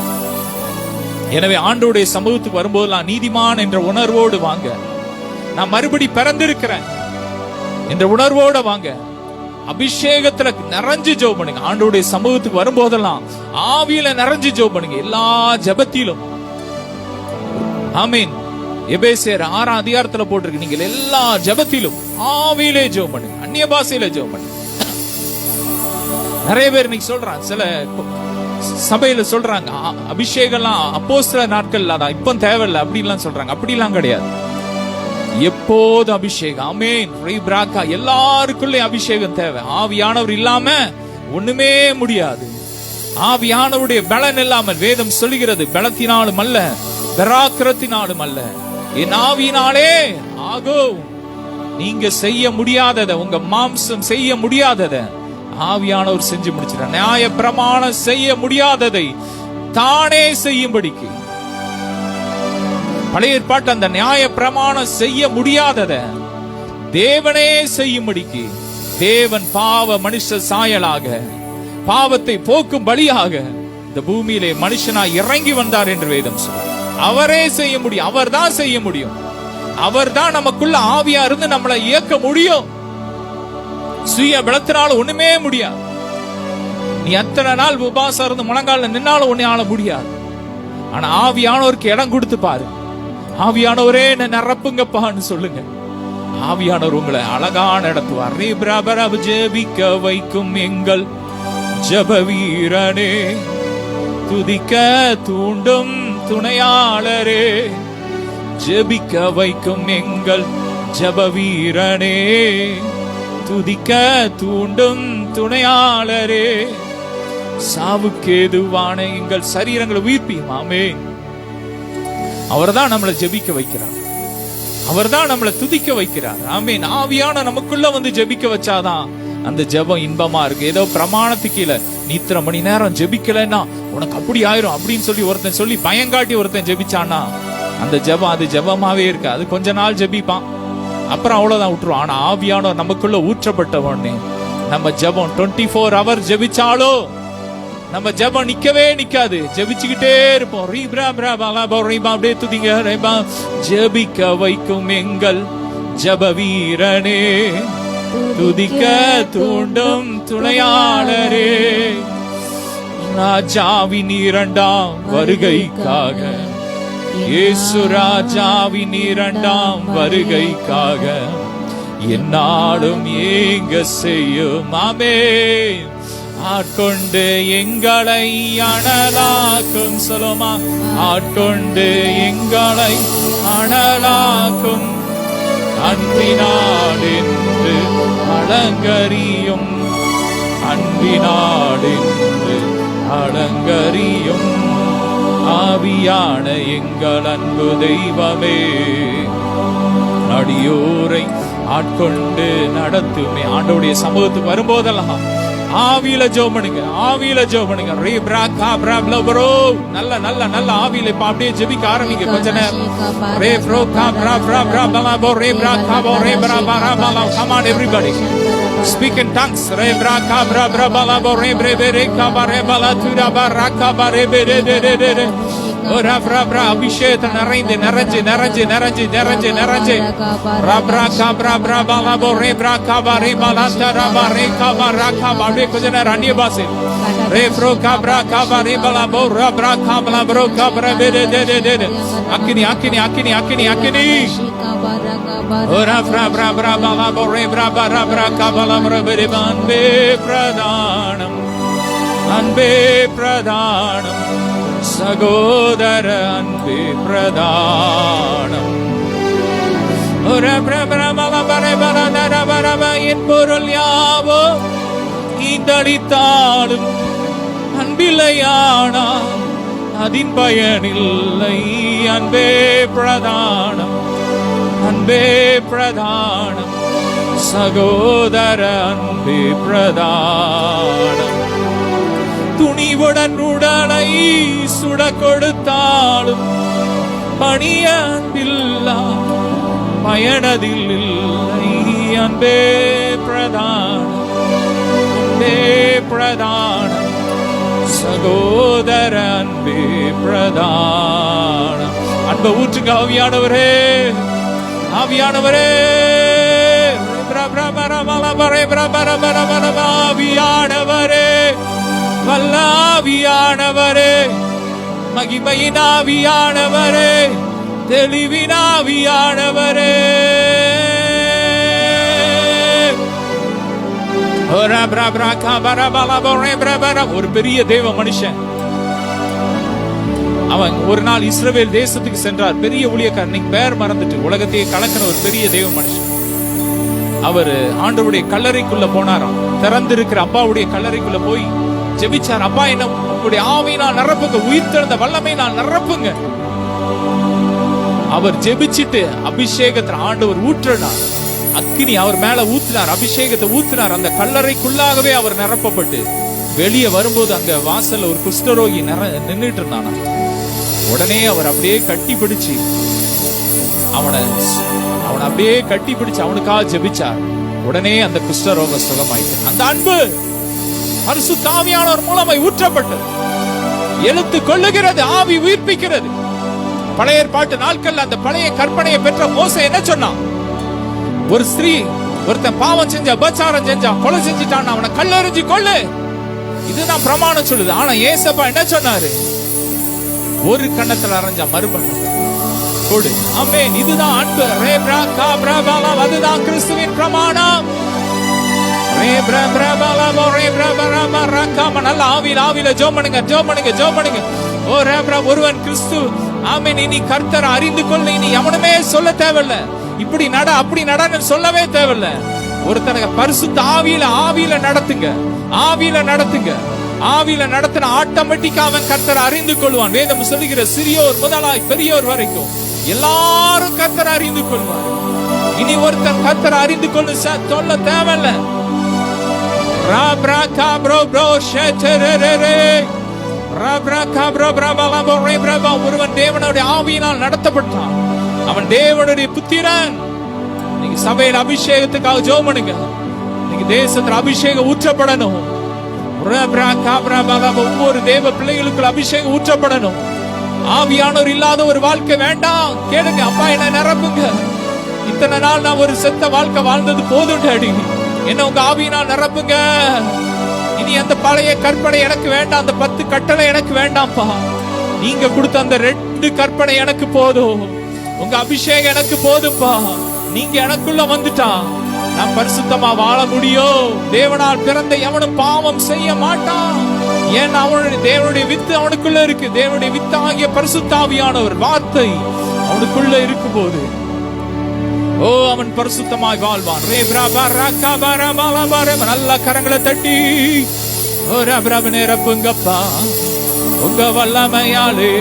எனவே ஆண்டோடைய சமூகத்துக்கு வரும்போதெல்லாம் நீதிமான் என்ற உணர்வோடு வாங்க. நான் மறுபடி பிறந்திருக்கிறேன் என்ற உணர்வோட வாங்க. அபிஷேகத்துல நிறைஞ்சு ஜெபம் பண்ணுங்க. ஆண்டோடைய சமூகத்துக்கு வரும்போதெல்லாம் ஆவியில நிறைஞ்சு ஜெபம் பண்ணுங்க. எல்லா ஜெபத்திலும் ஆமென். எபேசியர் 6ஆம் அதிகாரத்துல போட்டிருக்கு, நீங்கள் எல்லா ஜெபத்திலும் ஆவியிலே ஜெபம் பண்ணுங்க, அந்நிய பாஷையில ஜெபம் பண்ணுங்க. நிறைய பேர் இன்னைக்கு சொல்றாங்க, சில சபையில சொல்றாங்க அபிஷேகம்லாம் அப்போஸ்தலர் நாட்கள் அதான் இப்ப தேவையில்லை அப்படின்லாம் சொல்றாங்க. அப்படிலாம் கிடையாது. எப்போது அபிஷேகம், ஆமென். எல்லாருக்குள்ளே அபிஷேகம் தேவை. ஆவியானவர் இல்லாம ஒண்ணுமே முடியாது. ஆவியானவருடைய பலன் இல்லாமல் வேதம் சொல்லுகிறது, பலத்தினாலும் அல்ல பராக்கிரத்தினாலும் அல்ல, என் ஆவியினாலே ஆகும். நீங்க செய்ய முடியாதத, உங்க மாம்சம் செய்ய முடியாதத ஆவியானவர் செஞ்சு முடிச்சிட்டார். நியாய பிரமாணம் செய்ய முடியாததை தானே செய்யும்படிக்கு, பழைய ஏற்பாட்டு அந்த நியாய பிரமாணம் செய்ய முடியாதத தேவனே செய்யும்படிக்கு, தேவன் பாவ மனுஷ சாயலாக பாவத்தை போக்கும் பலியாக இந்த பூமியிலே மனுஷனாய் இறங்கி வந்தார் என்று வேதம் சொல்லுது. அவரே செய்ய முடியும். அவர் தான் செய்ய முடியும். அவர் தான் நமக்குள்ள ஆவியா இருந்து நம்மளை இயக்க முடியும். சுய பலத்தினால ஒண்ணுமே முடியாது. நீ எத்தனை நாள் உபாசம் இருந்து முழங்கால நின்னாலும் ஒன்னால முடியாது. ஆனா ஆவியானவருக்கு இடம் கொடுத்து பாரு. ஆவியானவரே என்ன நிரப்புங்கப்பான்னு சொல்லுங்க. ஆவியானவர் உங்களை அழகான நடத்துவார். ஜெபிக்க வைக்கும் எங்கள் ஜெப வீரனே, துதிக்க தூண்டும் துணையாளரே, ஜெபிக்க வைக்கும் எங்கள் ஜெப வீரனே, துதிக்க தூண்டும் துணையாளரே, சாவுக்கு ஏதுவான எங்கள் சரீரங்களை உயிர்ப்பியும். ஆமென். அவர் தான் நம்மளை ஜெபிக்க வைக்கிறார். அவர்தான் நம்மளை துதிக்க வைக்கிறார். ஆமென். ஆவியான நமக்குள்ள வந்து ஜெபிக்க வச்சாதான் அந்த ஜெபம் இன்பமா இருக்கு. ஏதோ பிரமாணத்துக்கு கீழே நீ இத்தனை மணி நேரம் ஜெபிக்கலன்னா உனக்கு அப்படி ஆயிரும் அப்படின்னு சொல்லி ஒருத்தன் சொல்லி பயங்காட்டி ஒருத்தன் ஜெபிச்சானா அந்த ஜெபம் அது ஜெபமாவே இருக்கு. அது கொஞ்ச நாள் ஜெபிப்பான், அப்புறம் அவ்வளவுதான் விட்டுருவான். ஆனா ஆவியானவர் நமக்குள்ள ஊற்றப்பட்ட உடனே நம்ம ஜெபம் 24 hours ஜெபிச்சாலோ நம்ம ஜெபம் நிக்கவே நிக்காது, ஜெபிச்சுக்கிட்டே இருப்போம். அப்படியே துதிங்க. ஜெபிக்க வைக்கும் எங்கள் ஜெப வீரனே, துதிக்க தூண்டும் துணையாளரே, ராஜாவின் 2ஆம் வருகைக்காக, இயேசு ராஜாவின் 2ஆம் வருகைக்காக என்னாலும் ஏங்க செய்யும். ஆமென். ஆட்கொண்டு எங்களை அனலாக்கும். சொல்லுமா, ஆட்கொண்டு எங்களை அனலாக்கும் அன்பினாடென்று அலங்கரியும், அன்பினாடென்று அலங்கரியும் ஆவியான எங்கள் அன்பு தெய்வமே, அடியோரை ஆட்கொண்டு நடத்துமே. ஆண்டவருடைய சமூகத்துக்கு வரும்போதெல்லாம் ஆவியில ஜெபம் பண்ணுங்க, ஆவியில ஜெபம் பண்ணுங்க. நல்ல நல்ல நல்ல ஆவியில இப்ப அப்படியே ஜெபிக்க ஆரம்பிங்க. கொஞ்ச நேரம் come on everybody, speak in tongues. அபிஷேகத்தை நிறைந்து நிறைஞ்சு நிறைஞ்சு நிறைஞ்சு நிறைஞ்சு நிறைஞ்சு அப்படியே கொஞ்ச நேரம் அந்நிய பாஷை. அக்கினி அக்கினி அக்கினி அக்கினி அக்கினி அன்பே பிரதானம், அன்பே பிரதானம், சகோதர அன்பே பிரதானம். என் பொருள் யாவோ ஈந்தளித்தாலும் அன்பில்லையானா அதின் பயனில்லை. அன்பே பிரதானம், அன்பே பிரதானம், சகோதர அன்பே பிரதானம். துணிவுடன் உடலை சுட கொடுத்தாலும் பணிய அன்பில்லா பயனதில் இல்லை. அன்பே பிரதானம், அன்பே பிரதானம், சகோதர அன்பே பிரதானம். அன்பை ஊற்றுங்க ஆவியானவரே, ஆவியானவரே, ஆவியானவரே, வல்லாவியானவரே, மகிமையினாவியானவரே, தெளிவினாவியானவரே. ஒரு பெரிய தேவ மனுஷன், அவன் ஒரு நாள் இஸ்ரவேல் தேசத்துக்கு சென்றார். பெரிய ஊழியக்காரர், நீங்க பேர் மறந்துட்டு உலகத்தையே கலக்கிற ஒரு பெரிய தேவ மனுஷன். அவர் ஆண்டவருடைய கல்லறைக்குள்ள போனாராம். திறந்திருக்கிற அப்பாவுடைய கல்லறைக்குள்ள போய் ஜெபிச்சார். அப்பா, என்ன உங்களுடைய ஆவியினால் நிரப்புங்க, உயிர் தெழுந்த வல்லமையினால் நிரப்புங்க. அவர் ஜெபிச்சிட்டு அபிஷேகத்தை ஆண்டவர் ஊற்றினார். அக்கினி அவர் மேல ஊத்தினார், அபிஷேகத்தை ஊத்தினார். அந்த கல்லறைக்குள்ளாகவே அவர் நிரப்பப்பட்டு வெளியே வரும்போது அங்க வாசல்ல ஒரு குஷ்டரோகி நின்றுட்டு இருந்தானா. உடனே அவர் அப்படியே கட்டி பிடிச்சு அவனை அப்படியே கட்டி பிடிச்சு அவனுக்காக ஜெபிச்சார். உடனே அந்த குஷ்டரோக சுகமாயிட்டு. அந்த அன்பு பரிசுத்த ஆவியானவர் மூலமாய் ஊற்றப்பட்டது. எழுத்து கொள்ளுகிறது, ஆவி உயிர்ப்பிக்கிறது. பழைய ஏற்பாட்டு நாட்கள் அந்த பழைய கற்பனையை பெற்ற மோசே என்ன சொன்னான்? ஒரு ஸ்திரீ ஒருத்தன் பாவம் செஞ்சா, அபச்சாரம் செஞ்சா, கொலை செஞ்சுட்டான், அவனை கல்லெறிஞ்சு கொள்ளு, இதுதான் பிரமாணம் சொல்லுது. ஆனா ஏசப்பா என்ன சொன்னாரு? ஒரு கண்ணத்துல அரைஞ்சா மறுபண்ணம் கொடு. ஆமென். இதுதான் அன்பு. அதுதான் கிறிஸ்துவின் பிரமாணம். நல்ல ஆவியில ஜெபம் பண்ணுங்க, ஜெபம் பண்ணுங்க, ஜெபம் பண்ணுங்க. ஒருவன் கிறிஸ்து, ஆமென், இனி கர்த்தர் அறிந்து கொள்ள இனி எவனுமே சொல்ல தேவையில்ல. இப்படி நட அப்படி நடன்னு சொல்லவே தேவையில்ல. ஒருத்தனுக்கு பரிசுத்த ஆவியில நடத்துங்க, ஆவியில நடத்துங்க. ஆவியில நடத்தின ஆட்டோமேட்டிக்கா அவன் கர்த்தர் அறிந்து கொள்வான். வேதம் சொல்லுகிற சிறியோர் முதலாய் பெரியோர் வரைக்கும் எல்லாரும் கர்த்தரை அறிந்து கொள்வார். இனி ஒருத்தன் கர்த்தரை அறிந்து கொள்ள சொல்ல தேவையில்ல. ஒருவன் தேவனுடைய ஆவியினால் நடத்தப்பட்டான், அவன் தேவனுடைய புத்திரன். நீங்க சபையில அபிஷேகத்துக்காக ஜெபம் பண்ணுங்க. நீங்க தேசத்துல அபிஷேகம் ஊற்றப்படணும். ஒவ்வொரு தேவ பிள்ளைகளுக்கு அபிஷேகம் ஊற்றப்படணும். ஆவியானவர் இல்லாத ஒரு வாழ்க்கை வேண்டாம். கேளுங்க, அப்பா என்ன நிரப்புங்க. இத்தனை நாள் நான் ஒரு செத்த வாழ்க்கை வாழ்ந்தது போதும் டாடி, என்ன உங்க ஆவியினால் நிரப்புங்க. இனி அந்த பழைய கற்பனை எனக்கு வேண்டாம், அந்த 10 கட்டளை எனக்கு வேண்டாம்ப்பா. நீங்க கொடுத்த அந்த 2 கற்பனை எனக்கு போதும். உங்க அபிஷேகம் எனக்கு போதும்பா. நீங்க எனக்குள்ள வந்துட்டா நான் பரிசுத்தமா வாழ முடியும். தேவனால் பிறந்த எவனும் பாவம் செய்ய மாட்டான். ஏன்னா அவனுடைய தேவனுடைய வித்து அவனுக்குள்ள இருக்கு. தேவனுடைய வித்து ஆகிய பரிசுத்த ஆவியானவர் வார்த்தை அவனுக்குள்ள இருக்கும் போது அவன் பரிசுத்தமாய் வாழ்வான். நல்ல கரங்களை தட்டி நிரப்புங்கப்பா. உங்க வல்லமையாலே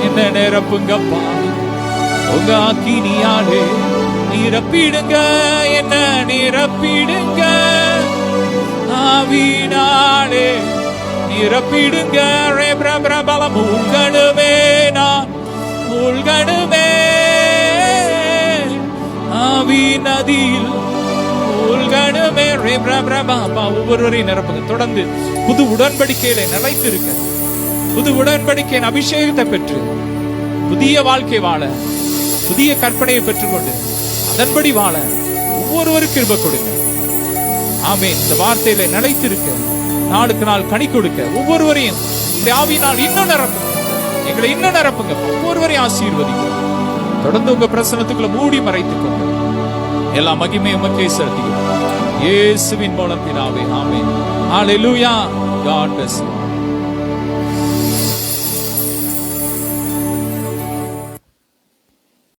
என்ன நிரப்புங்கப்பா. உங்க அக்கினியாலே நிரப்பிடுங்க, என்ன நிரப்பிடுங்க. ஆவினாலே நிரப்பிடுங்க. மூழ்கணுமே நான் மூழ்கணுமே ஆவி நதியில் மூழ்கணுமே. ஒவ்வொருவரையும் நிரப்புங்க. தொடர்ந்து புது உடன்படிக்கையில நிலைத்திருக்க, புது உடன்படிக்கையின் அபிஷேகத்தை பெற்று புதிய வாழ்க்கை வாழ, புதிய கற்பனையை பெற்றுக்கொண்டு அதன்படி வாழ ஒவ்வொருவருக்கு கிருபை கொடுங்க. ஆமென். இந்த வார்த்தையில நிலைத்திருக்க, நாளுக்கு நாள் கனி கொடுக்க ஒவ்வொருவரையும் இந்த ஆவியினால் இன்னும் நிரப்புங்க. எங்களை இன்னும் நிரப்புங்க. ஒவ்வொருவரையும் ஆசீர்வதிங்க. தொடர்ந்து உங்க பிரசன்னத்துக்குள்ள மூடி மறைத்துக்கோங்க. எல்லா மகிமையும் உமக்கே செலுத்துகிறோம். இயேசுவின் மூலம் பிதாவே. ஆமென். ஹalleluya. God bless you.